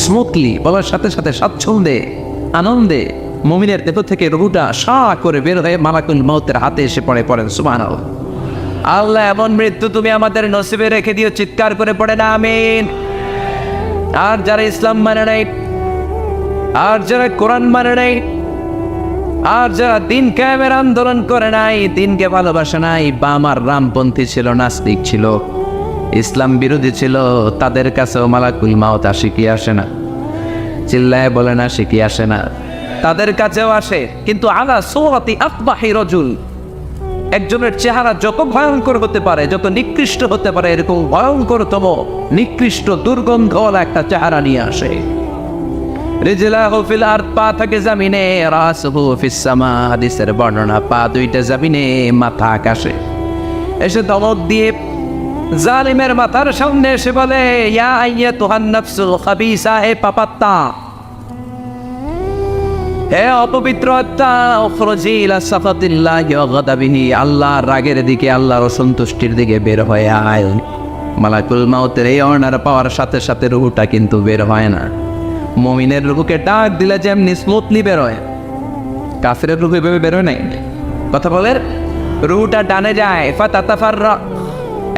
স্মুথলি বলার সাথে সাথে স্বাচ্ছন্দ্যে আনন্দে মুমিনের দেহ থেকে রুহুটা সা করে বের হয়ে মালাকুল মউতের হাতে এসে পড়ে। পড়েন সুবহানাল্লাহ। আল্লাহ এমন মৃত্যু তুমি আমাদের নসিবে রেখে দিও, চিৎকার করে পড়ে না আমিন। আর যারা ইসলাম মানে নাই, আর যারা কোরআন মানে নাই, আর যারা দিন কায়েমের আন্দোলন করে নাই, দিনকে ভালোবাসে নাই, বাম আর রামপন্থী ছিল, নাস্তিক ছিল, ইসলাম বিরোধী ছিল, তাদের কাছেও মালাকুল মউত আসে কি আসে না? চিল্লায় বলে না, আসে কি আসে না? তাদের কাছেও আসে, কিন্তু আলা সূরাতি আকবাহি রাজুল, একজনের চেহারা যত ভয়ঙ্কর হতে পারে, যত নিকৃষ্ট হতে পারে, এরকম ভয়ঙ্করতম নিকৃষ্ট দুর্গন্ধওয়ালা একটা চেহারা নিয়ে আসে। রিজলাহু ফিল আরদ, পা থাকে জমিনে, রাসুহু ফিস সামা, হাদিসের বর্ণনা, পা দুইটা জমিনে, মাথা আকাশে। এসে ধমক দিয়ে জালিমের মাথার সামনে এসে বলে, ইয়া আইয়াতুহান নাফসুল খাবিসা, হে পাপাত্তা, হে অপবিত্র আত্মা, উখরুজি ইলা সাখাতিল্লাহি ওয়া গাদাবিহি, আল্লাহর রাগের দিকে, আল্লাহর অসন্তুষ্টির দিকে বের হয়ে আয়। মালাকুল মউতের এই অর্ডার পাওয়ার সাথে সাথে রুহুটা কিন্তু বের হয় না। মুমিনের রুহুকে ডাক দিলে যেমনি স্মুথলি বের হয়, কাফিরের রুহু এভাবে বের হয় নাই। কথা বলেন, রুহুটা ডানে যায়, ফাতাতাফাররা,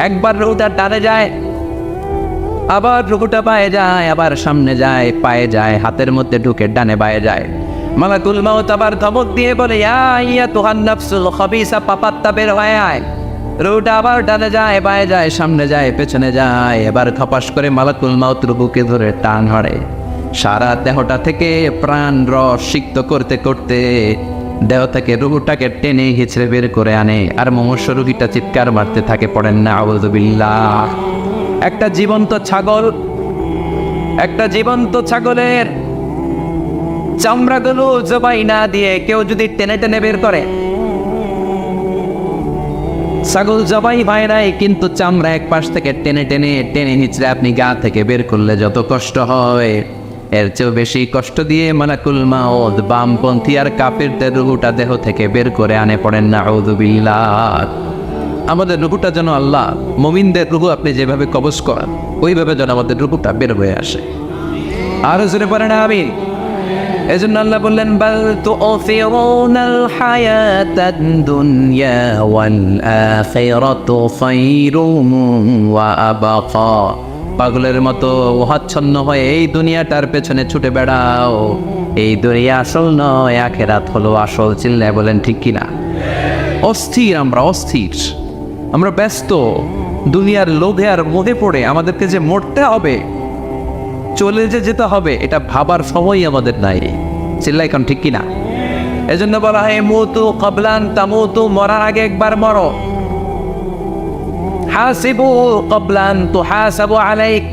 একবার রুহুটা ডানে যায়, আবার রুহুটা পায়ে যায়, আবার সামনে যায়, পায়ে যায়, হাতের মধ্যে ঢুকে ডানে বায়ে যায়। মালাকুল মউত আবার ধমক দিয়ে বলে, ইয়া আইয়াতুহান নাফসুল খাবিসা, পাপাত্তা, বের হয়ে আয়। রুহুটা আবার ডানে যায়, বায়ে যায়, সামনে যায়, পেছনে যায়। এবার খপাস করে মালাকুল মউত রুহুকে ধরে টান ধরে, সারা দেহটা থেকে প্রাণ রস সিক্ত করতে করতে দেহ থেকে রুহুটাকে টেনে হিচড়ে বের করে আনে। আর মুমূর্ষু রোগীটা চিৎকার মারতে থাকে। পড়েন না আউযু বিল্লাহ। একটা জীবন্ত ছাগলের চামড়াগুলো জবাই না দিয়ে কেউ যদি টেনে টেনে বের করে, ছাগল জবাই হয় নাই, কিন্তু চামড়া এক পাশ থেকে টেনে টেনে টেনে হিচড়ে আপনি গা থেকে বের করলে যত কষ্ট হয়, এর চেয়েও বেশি কষ্ট দিয়ে মালাকুল মউত বামপন্থী আর কাফিরদের রুহুটা দেহ থেকে বের করে আনে। পড়েন না আউযু বিল্লাহ। আমাদের রুহুটা যেন আল্লাহ, মুমিনদের রুহু আপনি যেভাবে কবজ করেন, ওইভাবে যেন আমাদের রুহুটা বের হয়ে আসে। আরো জোরে পড়েন না আমিন। এজন্য আল্লাহ বললেন, বাল তু'থিরুনাল হায়াতাদ দুনিয়া ওয়াল আখিরাতু খায়রুন ওয়া আবকা। পাগলের মতো ওহাচ্ছন্ন হয়ে এই দুনিয়াটার পেছনে ছুটে বেড়াও, এই দুনিয়া আসল নয়, আখিরাত হলো আসল। চিল্লায় বলেন ঠিক কিনা? অস্থির, আমরা ব্যস্ত দুনিয়ার লোভে আর মোহে পড়ে আমাদেরকে যে মরতে হবে, চলে যেতে হবে, এটা ভাবার সময় আমাদের নাই। চিল্লাই এখন ঠিক কিনা? এজন্য বলা হয়, মুতু ক্বাবলান তামুতু, মরার আগে একবার মরো। হাসিবু ক্বাবলান তুহাসাবু আলাইক,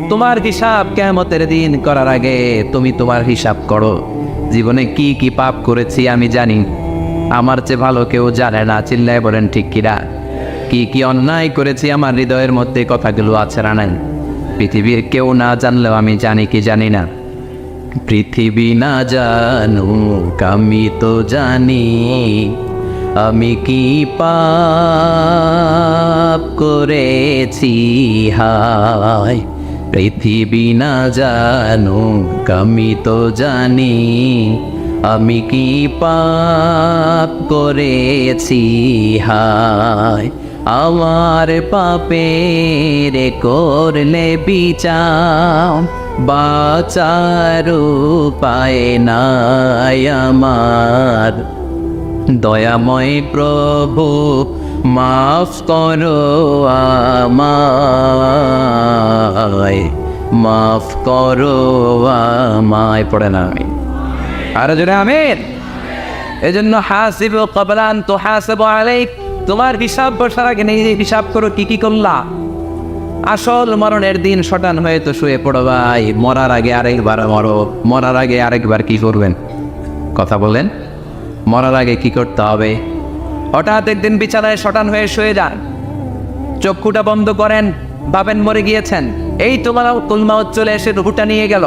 তোমার হিসাব কিয়ামতের দিন করার আগে তুমি তোমার হিসাব করো। জীবনে কি কি পাপ করেছি আমি জানি, আমার চেয়ে ভালো কেউ জানে না। চিল্লায় বলেন ঠিক কিনা? কি কি অন্যায় করেছি আমার হৃদয়ের মধ্যে কথাগুলো আছে না নাই? পৃথিবীর কেউ না জানলেও আমি জানি কি জানি না। পৃথিবী না জানুক আমি তো জানি আমি কি পাপ করেছি হায়। পৃথিবী না জানুক আমি তো জানি আমি কি পাপ করেছি হায়। আমার পাপের করলে বিচার বাঁচার উপায় নাই আমার। দয়াময় প্রভু মাফ করো আমায়, মাফ করো আমায়। পড়ে না আমি আর জোরে আমিন। এজন্য হাসিবু ক্বাবলা আন তুহাসাবু আলাইক, তোমার হিসাব বসার আগে নিজে হিসাব করো কি কি করলা। আসল মরণের দিন শটান হয়ে তো শুয়ে পড়ো ভাই, মরার আগে আরেকবার মরো। মরার আগে আরেকবার কি করবেন কথা বলেন? মরার আগে কি করতে হবে? হঠাৎ একদিন বিছানায় শটান হয়ে শুয়ে যান, চক্ষুটা বন্ধ করেন, ভাবেন মরে গিয়েছেন। এই তোমার কুলমাউত চলে এসে রুহুটা নিয়ে গেল।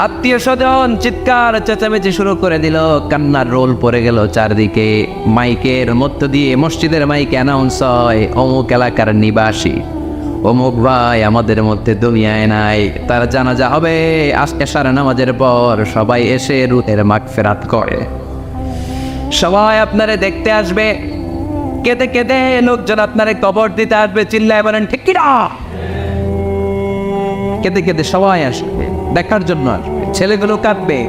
আত্মীয় স্বজন চিৎকার চেঁচামেচি শুরু করে দিল, কান্নার রোল পড়ে গেল চারদিকে। মাইকের মধ্য দিয়ে, মসজিদের মাইকে অ্যানাউন্স হয়, অমুক এলাকার নিবাসী অমুক ভাই আমাদের মধ্যে দুনিয়ায় নাই, তার জানাজা হবে এশার নামাজের পর। সবাই এসে রুহের মাগফিরাত করে, সবাই আপনারে দেখতে আসবে, কেঁদে কেঁদে লোকজন আপনারে কবর দিতে আসবে। চিল্লায় বলেন ঠিক কিনা? কেঁদে কেঁদে সবাই আসবে, দেখার জন্য আসবে। ছেলেগুলো কাঁদবে,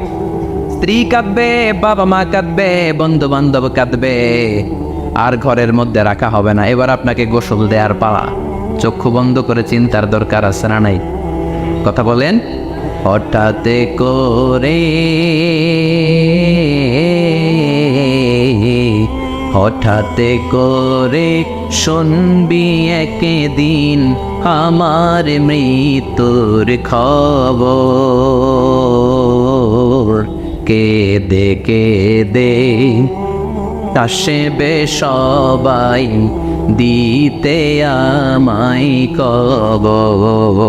স্ত্রী কাঁদবে, বাবা মা কাঁদবে, বন্ধু বান্ধব কাঁদবে। আর ঘরের মধ্যে রাখা হবে না। এবার আপনাকে গোসল দেওয়ার পালা। চক্ষু বন্ধ করে চিন্তার দরকার আছে না নাই? কথা বলেন। হঠাৎ করে, হঠাৎ করে শুনবি একদিন আমার মৃত্যুর খবর। কেঁদে কেঁদে আসবে সবাই দিতে আমায় কবর,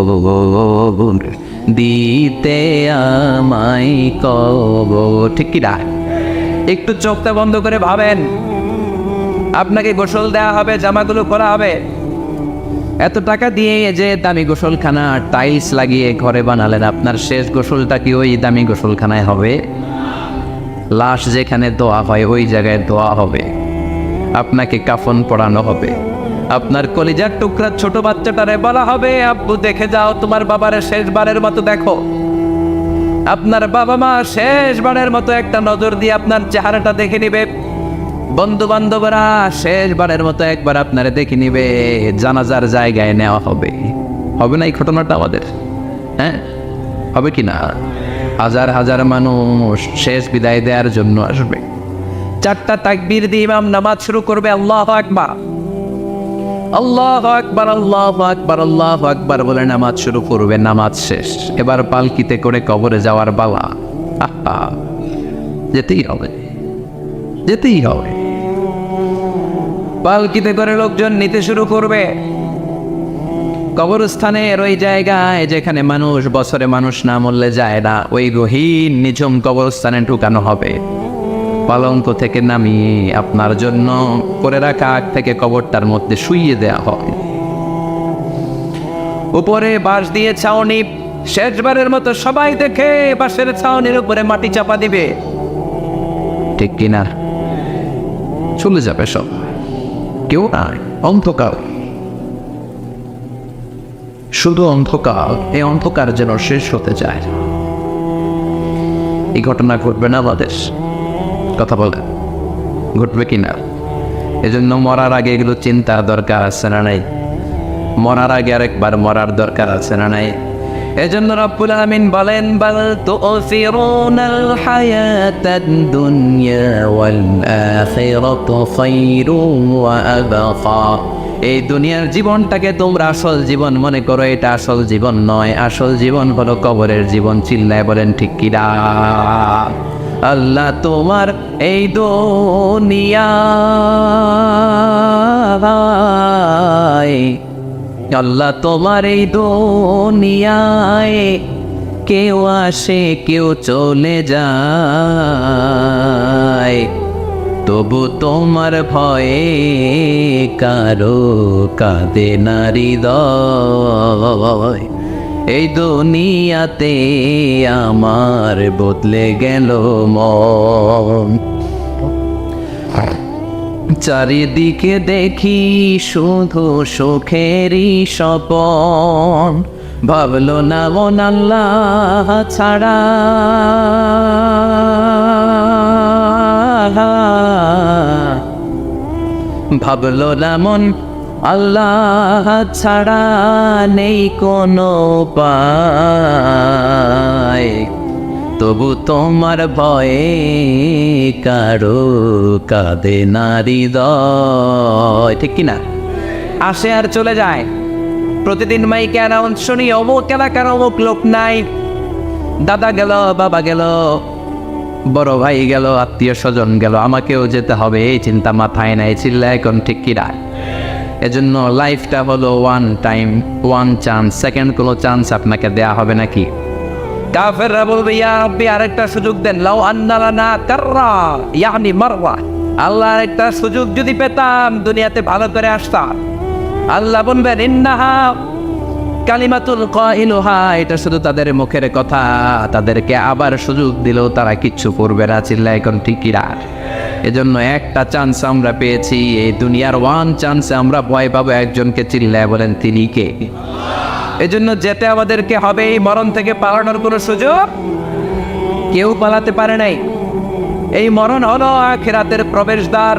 দিতে আমায় কবর। ঠিক কি না? একটু চোখটা বন্ধ করে ভাবেন, আপনাকে গোসল দেওয়া হবে, জামাগুলো খোলা হবে। এত টাকা দিয়ে যে দামি গোসলখানা টাইলস লাগিয়ে ঘরে বানালেন, আপনার শেষ গোসলটা কি ওই দামি গোসলখানায় হবে? লাশ যেখানে দোয়া হয় ওই জায়গায় দোয়া হবে। আপনাকে কাফন পরানো হবে। আপনার কলিজার টুকরা ছোট বাচ্চাটারে বলা হবে, আব্বু দেখে যাও তোমার বাবারে শেষবারের মতো দেখো। আপনার বাবা মা শেষবারের মতো একটা নজর দিয়ে আপনার চেহারাটা দেখে নিবে। বন্ধু বান্ধবরা শেষবারের মতো একবার আপনারে দেখে নিবে। জানাজার জায়গায় নেওয়া হবে। হবে না এই ঘটনাটা আমাদের? হ্যাঁ, হবে কি না? হাজার হাজার মানুষ শেষ বিদায় দেওয়ার জন্য আসবে। চারটা তাকবীর দিয়ে ইমাম নামাজ শুরু করবে। আল্লাহু আকবার, আল্লাহু আকবার, আল্লাহু আকবার, আল্লাহু আকবার বলে নামাজ শুরু করবে। নামাজ শেষ। এবার পালকিতে করে কবরে যাওয়ার পালা। যেতেই হবে, যেতেই হবে। পালকিতে করে লোকজন নিতে শুরু করবে। কবরস্থানের ওই জায়গায় যেখানে মানুষ বছরে মানুষ না মরলে যায় না, ওই গহীন নিঝুম কবরস্থানে ঢুকানো হবে। পালঙ্ক থেকে নামিয়ে আপনার জন্য করে রাখা আগ থেকে কবরটার মধ্যে শুইয়ে দেয়া হবে। উপরে বাঁশ দিয়ে ছাউনি, শেষবারের মতো সবাই দেখে বাঁশের ছাউনির উপরে মাটি চাপা দিবে। ঠিক কিনা? চলে যাবে সব, কেউ নাই, অন্ধকার, শুধু অন্ধকার। এই অন্ধকার যেন শেষ হতে চায়। এই ঘটনা ঘটবে না আমাদের? কথা বলে ঘটবে কিনা? এজন্য মরার আগে এগুলো চিন্তা দরকার আছে না নাই? মরার আগে আরেকবার মরার দরকার আছে না নাই? এজন্য রব্বুল আমিন বলেন, বাল তুসিরুনাল হায়াতাদ দুনিয়া ওয়াল আখিরাতু খায়রুন ওয়া আবকা। এই দুনিয়ার জীবনটাকে তোমরা আসল জীবন মনে করো, এটা আসল জীবন নয়। আসল জীবন হলো কবরের জীবন। চিল্লায় বলেন ঠিক কিনা? আল্লাহ তোমার এই দুনিয়ায়, আল্লাহ তোমার এই দুনিয়ায় কেউ আসে কেউ চলে যায়, তবু তোমার ভয়ে কারো কাঁদে না হৃদয়। এই দুনিয়াতে আমার বদলে গেল মন, চারিদিকে দেখি শুধু সুখেরই স্বপন। ভাবলো না মন আল্লাহ ছাড়া, ভাবলো না মন আল্লাহ ছাড়া নেই কোনো উপায়, তবু তোমার ভয়ে কারো কাঁদে না হৃদয়। ঠিক কিনা? আসে আর চলে যায়। প্রতিদিন মাইকে অ্যানাউন্স শুনি অমুক এলাকার অমুক লোক নাই, দাদা গেল, বাবা গেল, বড় ভাই গেল, আত্মীয় স্বজন গেল, আমাকেও যেতে হবে, এই চিন্তা মাথায় নাই, চিল্লা এখন ঠিক কিনা? এজন্য লাইফটা হলো one time, one chance, second কোনো চান্স আপনাকে দেয়া হবে নাকি? কাফেররা বলবে ইয়া রাব্বি আরেকটা সুযোগ দেন, লাউ আন্না লানা কাররা ইয়ানি মাররা, আল্লাহ আরেকটা সুযোগ যদি পেতাম দুনিয়াতে ভালো করে আসতাম। আল্লাহ বলবেন ইন্নাহা কালিমাতুল কাইলুহা, এটা শুধু তাদের মুখের কথা, তাদেরকে আবার সুযোগ দিলেও তারা কিচ্ছু করবে না, চিল্লা এখন ঠিক কিনা? এজন্য একটা চান্স আমরা পেয়েছি, এই দুনিয়ার ওয়ান চান্সে আমরা ভয় পাবো একজনকে, চিল্লায় বলেন তিনি কে? এজন্য যেতে আমাদেরকে হবে, এই মরণ থেকে পালানোর কোনো সুযোগ কেউ পালাতে পারে নাই। এই মরণ হলো আখিরাতের প্রবেশদ্বার।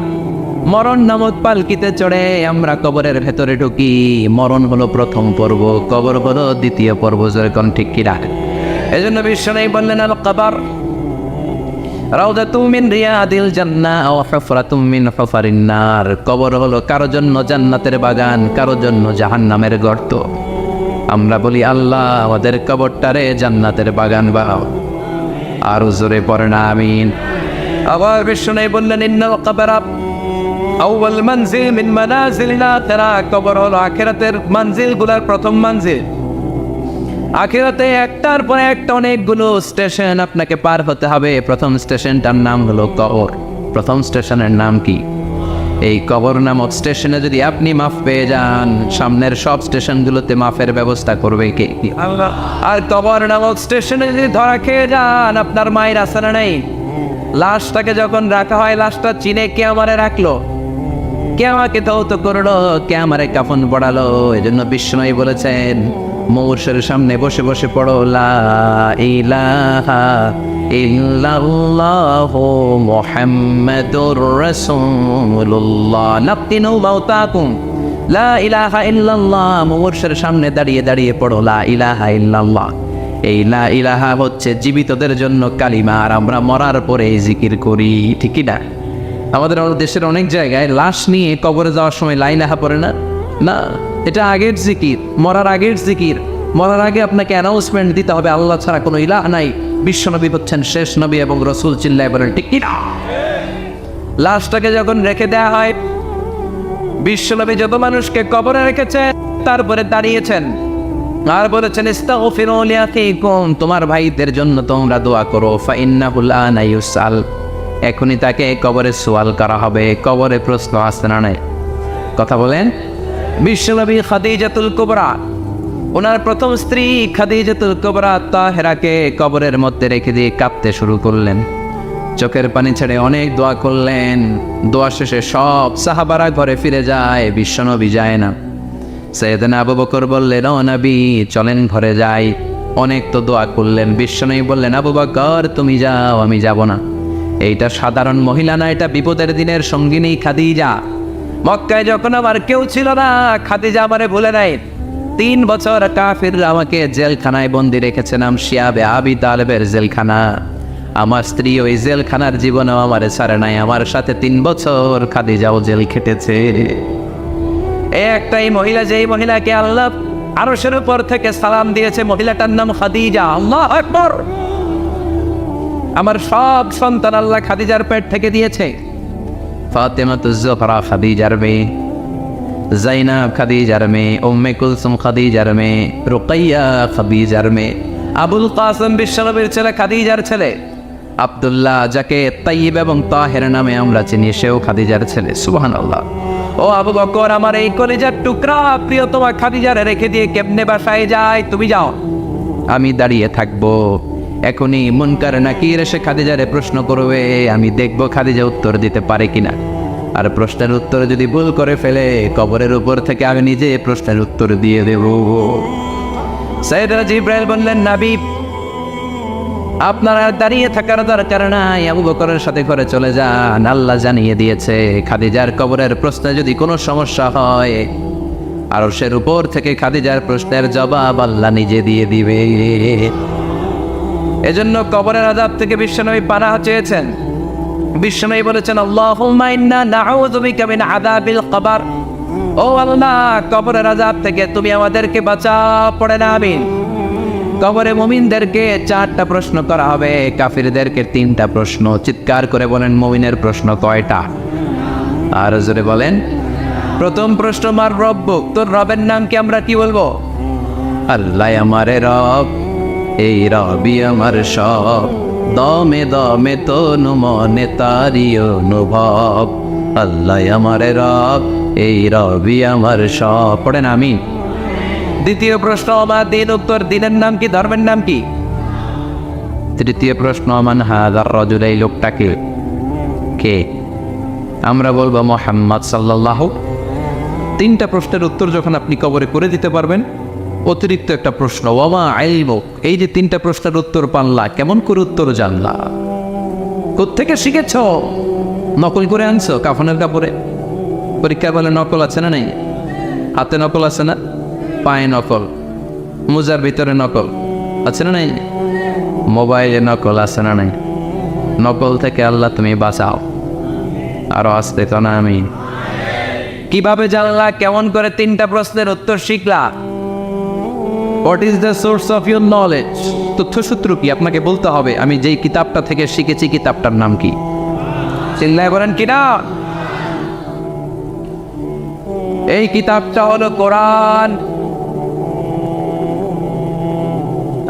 মরণ নামক পালকিতে চড়ে আমরা কবরের ভেতরে ঢুকি। মরণ হলো প্রথম পর্ব, কবর হলো দ্বিতীয় পর্ব, যেরকম ঠিক কিনা? এজন্য বিশ্বনবী বললেন আল কবর রাউদাতুম মিন রিয়াদিল জান্নাহ ওয়া হুফরাতুম মিন হুফারিন নার। কবর হলো কারো জন্য জান্নাতের বাগান, কারো জন্য জাহান্নামের গর্ত। আমরা বলি আল্লাহ আমাদের কবরটারে জান্নাতের বাগান বানাও। আরো জোরে পড়েন আমিন। আবার বিশ্বনবী বললেন ইন্নাল কবরা আউয়াল মানজিল মিন মানাজিলিল আখিরা। কবর হলো আখিরাতের মানজিলগুলোর প্রথম মানজিল। আখিরাতে একটার পর একটা অনেকগুলো স্টেশন আপনাকে পার হতে হবে। প্রথম স্টেশনটার নাম হলো কবর। প্রথম স্টেশনের নাম কি? এই কবর নামক স্টেশনে যদি আপনি মাফ পেয়ে যান, সামনের সব স্টেশনগুলোতে মাফের ব্যবস্থা করবে কে? আল্লাহ। আর কবর নামক স্টেশনে যদি ধরা খেয়ে যান, আপনার মায়ের আসানা নেই। লাশটাকে যখন রাখা হয়, লাশটা চিনে কে আমারে রাখলো, কে আমাকে ধৌত করলো, কে আমারে কাফন পড়ালো। এজন্য বিষ্ণুই বলেছেন মৌর্ষের সামনে বসে বসে পড়ো লা ইলাহা ইল্লাল্লাহু মুহাম্মাদুর রাসূলুল্লাহ নাফতিনু মাউতাকুম। লা ইলাহা ইল্লাল্লাহ, মৌর্ষের সামনে দাঁড়িয়ে দাঁড়িয়ে পড়ো লা ইলাহা ইল্লাল্লাহ। এই লা ইলাহা হচ্ছে জীবিতদের জন্য কালিমা, আর আমরা মরার পরে এই জিকির করি, ঠিক না? আমাদের দেশের অনেক জায়গায় লাশ নিয়ে কবরে যাওয়ার সময় লা ইলাহা পড়ে না। না, এটা আগের জিকির, মরার আগের জিকির। মরার আগে আপনাকে অ্যানাউন্সমেন্ট দিতে হবে আল্লাহ ছাড়া কোনো ইলাহ নাই, বিশ্বনবী হচ্ছেন শেষ নবী এবং রসুল, চিল্লায় বলেন ঠিক কি না? লাশটাকে যখন রেখে দেয়া হয়, বিশ্বনবী যত মানুষকে কবরে রেখেছেন তারপরে দাঁড়িয়েছেন আর বলেছেন ইস্তাগফিরু লিআখিকুম, তোমার ভাইদের জন্য তোমরা দোয়া করো। ফাইন্নাহু আনা ইউসাল, এখনই তাকে কবরে সওয়াল করা হবে। কবরে প্রশ্ন আসছে না নাই? কথা বলেন। বিশ্বনবী খাদিজাতুল কুবরা, ওনার প্রথম স্ত্রী খাদিজাতুল কুবরা তাহেরাকে কবরের মধ্যে রেখে দিয়ে কাঁদতে শুরু করলেন, চোখের পানি ছেড়ে অনেক দোয়া করলেন। দোয়া শেষে সব সাহাবারা ঘরে ফিরে যায়, বিশ্বনবী যায় না। সাইয়েদনা আবু বকর বললেন ও নবী চলেন ঘরে যাই। অনেক তো দোয়া করলেন, বিশ্বনবী বললেন আবু বকর তুমি যাও, আমি যাব না। এইটা সাধারণ মহিলা না, এটা বিপদের দিনের সঙ্গিনী খাদিজা। মক্কায় যখন আমার কেউ ছিল না, খাদিজা আমারে ভুলে নাই। 3 বছর কাফিররা আমাকে জেলখানায় বন্দি রেখেছে, নাম শিয়াবে আবি তালেবের জেলখানা। আমার স্ত্রী ওই জেলখানার জীবনেও আমারে ছাড়ে নাই, আমার সাথে 3 বছর খাদিজাও জেল খেটেছে। একটাই মহিলা, যেই মহিলাকে আল্লাহ আরশের উপর থেকে সালাম দিয়েছে, মহিলাটার নাম খাদিজা। আল্লাহু আকবার। আমার সব সন্তান আল্লাহ খাদিজার পেট থেকে দিয়েছে। ফাতেমাতুজ জোহরা খাদিজার মেয়ে, জাইনাব খাদিজার মেয়ে, উম্মে কুলসুম খাদিজার মেয়ে, রুকাইয়া খাদিজার মেয়ে, আবুল কাসেম বিশ্বনবীর ছেলে, খাদিজার ছেলে। আব্দুল্লাহ, যাকে তাইয়িব এবং তাহের নামে আমরা চিনি, সেও খাদিজার ছেলে। সুবহানাল্লাহ। ও আবু বকর, আমার এই কলিজার টুকরা প্রিয়তমা খাদিজারে রেখে দিয়ে কেমনে বাসায় যায়? তুমি যাও, আমি দাঁড়িয়ে থাকবো। এখনই মুনকার নাকির এসে খাদিজারে প্রশ্ন করবে, আমি দেখব খাদিজা উত্তর দিতে পারে কিনা। আর প্রশ্নের উত্তর যদি ভুল করে ফেলে, কবরের উপর থেকে আমি নিজে প্রশ্নের উত্তর দিয়ে দেব। সাইয়েদনা জিবরাইল বললেন, নবী, আপনারা দাঁড়িয়ে থাকার দরকার নাই, আবু বকরের সাথে করে চলে যান। আল্লাহ জানিয়ে দিয়েছে, খাদিজার কবরের প্রশ্নে যদি কোনো সমস্যা হয়, আরশের উপর থেকে খাদিজার প্রশ্নের জবাব আল্লাহ নিজে দিয়ে দিবে। এজন্য কবরের আযাব থেকে বিশ্বনবী পানাহ চেয়েছেন। বিশ্বনবী বলেছেন, আল্লাহুম্মা ইন্না নাউযু বিকা মিন আযাবিল কবর। ও আল্লাহ, কবরের আযাব থেকে তুমি আমাদেরকে বাঁচাও। পড়ে না আমিন। কবরে মুমিনদেরকে 4টা প্রশ্ন করা হবে, কাফিরদেরকে 3টা প্রশ্ন। চিৎকার করে বলেন, মুমিনের প্রশ্ন কয়টা? আর জোরে বলেন। প্রথম প্রশ্ন, মার রব্বুক, তোর রবের নাম কি? আমরা কি বলবো? আল্লাহ আমারে রব, এই রবি আমার সব, দমে দমে তনু মনে তারি অনুভব। আল্লাহ আমারে রব, এই রবি আমার সব। পড়েন আমিন। দ্বিতীয় প্রশ্ন, আমার দিন, উত্তর দিনের নাম কি? ধর্মের নাম কি? তৃতীয় প্রশ্ন, মান হাযার রাজুল, এই লোকটাকে কে? আমরা বলবো মুহাম্মদ সাল্লাল্লাহু। 3টা প্রশ্নের উত্তর যখন আপনি কবরে করে দিতে পারবেন, অতিরিক্ত একটা প্রশ্ন, ওয়ামা ইলমুক, এই যে 3টা প্রশ্নের উত্তর পানলা, কেমন করে উত্তর জানলা? কোত্থেকে শিখেছ? নকল করে আনছো কাফনের কাপড়ে? পরীক্ষা বলে নকল আছে না নেই? হাতে নকল আছে না? পায়ে নকল, মোজার ভিতরে নকল আছে না নাই? মোবাইলে নকল আছে না নাই? নকল থেকে আল্লাহ তুমি বাঁচাও। আরো আসতে তো না আমি। কিভাবে জানলা? কেমন করে 3টা প্রশ্নের উত্তর শিখলা? What is the source of your knowledge? তথ্যসূত্র কি? আপনাকে বলতে হবে, আমি যেই কিতাবটা থেকে শিখেছি, কিতাবটার নাম কি? চিল্লায় বলেন কিনা? এই কিতাবটা হলো কোরআন।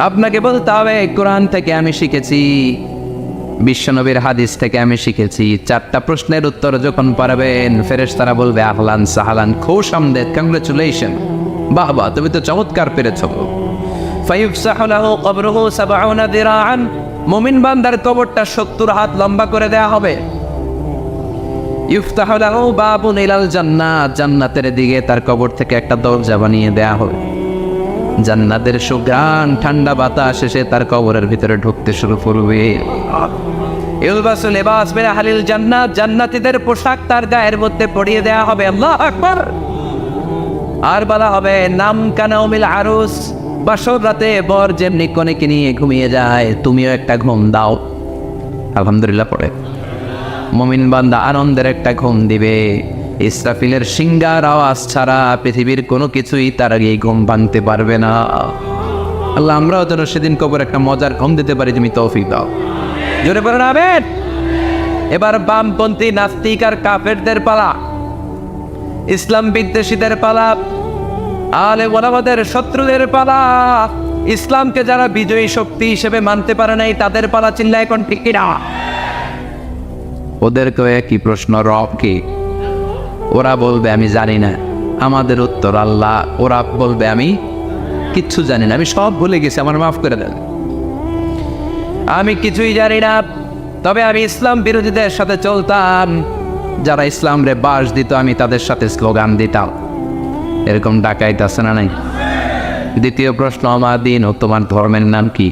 আপনাকে বলতে হবে, কোরআন থেকে আমি শিখেছি, বিশ্বনবীর হাদিস থেকে আমি শিখেছি। 4টা প্রশ্নের উত্তর যখন পারবেন, ফেরেশতারা বলবে, আহলান সাহালান, খুশ আমদেদ, কংগ্রেচুলেশন, বাহ বাহ, তুমি তো চমৎকার পেরেছো। ফায়ুফসাহু লাহু কবরুহু 70 দিরাআন, মুমিন বান্দার কবরটা 70 হাত লম্বা করে দেয়া হবে। ইফতাহু লাহু বাবুন ইলাল জান্নাত, জান্নাতের দিকে তার কবর থেকে একটা দরজা বানিয়ে দেয়া হবে। জান্নাতের সুঘ্রাণ, ঠান্ডা বাতাস এসে তার কবরের ভিতরে ঢুকতে শুরু করবে। ইলবাসু লিবাস মিন আহলিল জান্নাত, জান্নাতীদের পোশাক তার গায়ের মধ্যে পরিয়ে দেয়া হবে। আল্লাহু আকবার। আর বলা হবে, নাম কানাউমিল আরুস, বাসর রাতে বর যেমনি কনেকে নিয়ে ঘুমিয়ে যায়, তুমিও একটা ঘুম দাও। আলহামদুলিল্লাহ পড়ে মুমিন বান্দা আনন্দের একটা ঘুম দিবে। ইসরাফিলের সিংগার আওয়াজ ছাড়া পৃথিবীর কোনো কিছুই তার আগে এই ঘুম ভাঙতে পারবে না। আল্লাহ আমরাও যেন সেদিন কবর একটা মজার ঘুম দিতে পারি, তুমি তৌফিক দাও। জোরে বলেন আমিন। এবার বামপন্থী নাস্তিক আর কাফেরদের পালা, ইসলাম বিদ্বেষীদের পালা, আলে ওলামাদের শত্রুদের পালা, ইসলামকে যারা বিজয়ী শক্তি হিসেবে মানতে পারে নাই তাদের পালা। চিল্লা এখন ঠিক কিনা? ওদেরকেও একই প্রশ্ন, রব কি? ওরা বলবে আমি জানি না। আমাদের উত্তর আল্লাহ। ওরা বলবে আমি কিচ্ছু জানি না, আমি সব ভুলে গেছি, আমার মাফ করে দেন। আমি কিছুই জানি না, তবে আমি ইসলাম বিরোধীদের সাথে চলতাম, যারা ইসলাম রে বাস দিত আমি তাদের সাথে স্লোগান দিতাম। এরকম ডাকাইত আছে না নাই? দ্বিতীয় প্রশ্ন, আমার দিন ও তোমার ধর্মের নাম কি?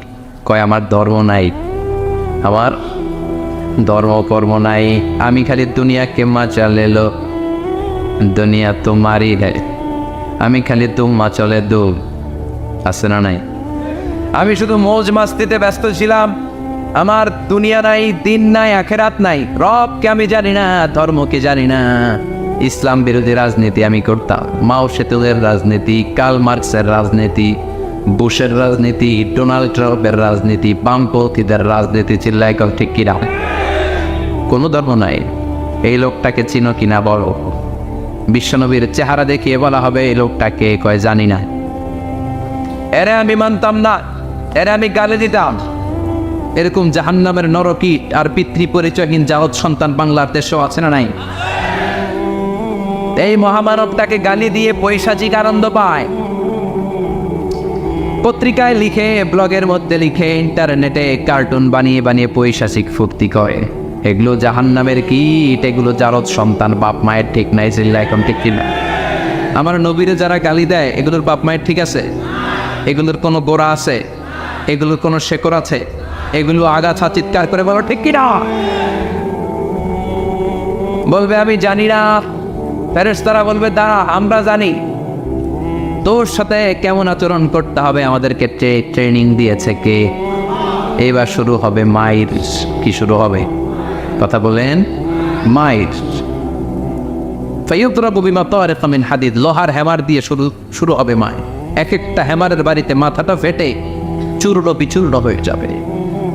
কয় আমার ধর্ম নাই, আমার ধর্ম কর্ম নাই, আমি খালি দুনিয়াকে মাচালে লো, দুনিয়া তোমারই है, আমি খালি তুম্মা চলে দু, আছে না নাই? আমি শুধু মৌজ মাস্তিতে ব্যস্ত ছিলাম, আমার দুনিয়া নাই, দিন নাই, আখেরাত নাই, রবকে আমি জানি না, ধর্মকে জানি না। ইসলাম বিরোধী রাজনীতি আমি করতাম, মাও সেতুলের রাজনীতি, কার্ল মার্কসের রাজনীতি, বুশের রাজনীতি, ডোনাল্ড ট্রাম্পের রাজনীতি, বামপন্থীদের রাজনীতি। চিল্লায় কল ঠিক কিনা? কোনো ধর্ম নাই। এই লোকটাকে চিনো কিনা বলো। বিশ্বনবীর চেহারা দেখিয়ে বলা হবে এই লোকটাকে, কয় জানি না। এরে আমি মানতাম না, এরা আমি গালি দিতাম। এরকম জাহান্নামের নরকীট আর পিতৃ পরিচয়হীন জাহদ সন্তান বাংলার দেশেও আছে না নাই? এই মহামানবটাকে গালি দিয়ে পৈশাচিক আনন্দ পায়। পত্রিকায় লিখে, ব্লগের মধ্যে লিখে, ইন্টারনেটে কার্টুন বানিয়ে বানিয়ে পৈশাচিক ফুর্তি করে। এগুলো জাহান্নামের কীট, এগুলো জারদ সন্তান, বাপ মায়ের ঠিক নাই। চিল্লা এখন ঠিক কিনা? আমার নবীরে যারা গালি দেয়, এগুলোর বাপ মায়ের ঠিক আছে? এগুলোর কোনো গোড়া আছে? এগুলোর কোনো শেকড় আছে? এগুলো আগাছা চিৎকার করে বলো ঠিক কিনা? বলবে আমি জানি না। ফেরেশতারা বলবে দাঁড়া, আমরা জানি। তোর সাথে কেমন আচরণ করতে হবে আমাদেরকে ট্রেনিং দিয়েছে কে? এবার শুরু হবে মাইর। কি শুরু হবে? কথা বলেন। মাইর। ফায়ুদরাবু বিমা তারিকা মিন হাদিদ, লোহার হ্যামার দিয়ে শুরু হবে মাইর। এক একটা হ্যামারের বাড়িতে মাথাটা ফেটে চূর্ণ বিচূর্ণ হয়ে যাবে।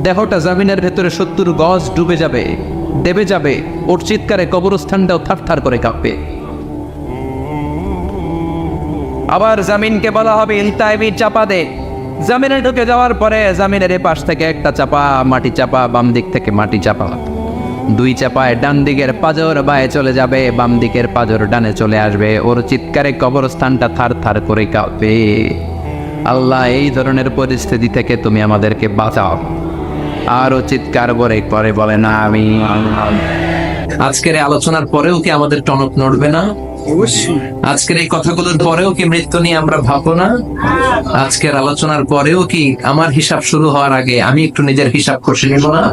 দেহটা জমিনের ভেতরে 70 গজ ডুবে যাবে, দেবে যাবে। ওর চিৎকারে কবরস্থানটাও থারথার করে কাঁপবে। আবার জামিনকে বলা হবে ইলতাইবি, চাপা দে। জামিনে ঢুকে যাওয়ার পরে জামিনের এ পাশ থেকে একটা চাপা, মাটি চাপা, বাম দিক থেকে মাটি চাপা। 2 চাপায় ডান দিকের পাজর বায়ে চলে যাবে, বাম দিকের পাজর ডানে চলে আসবে। ওর চিৎকারে কবরস্থানটা থার থার করে কাঁপবে। আল্লাহ, এই ধরনের পরিস্থিতি থেকে তুমি আমাদেরকে বাঁচাও। আরো চিৎকার করে বলে না আমি। আজকের এই আলোচনার পরেও কি আমাদের টনক নড়বে না? আজকের এই কথাগুলোর পরেও কি মৃত্যু নিয়ে আমরা ভাববো না? আজকের আলোচনার পরেও কি আমার হিসাব শুরু হওয়ার আগে আমি একটু নিজের হিসাব কষে নিব না?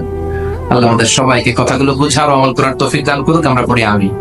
আল্লাহ আমাদের সবাইকে কথাগুলো বুঝার, আমল করার তৌফিক দান করুক। আমরা পড়ি আমিন।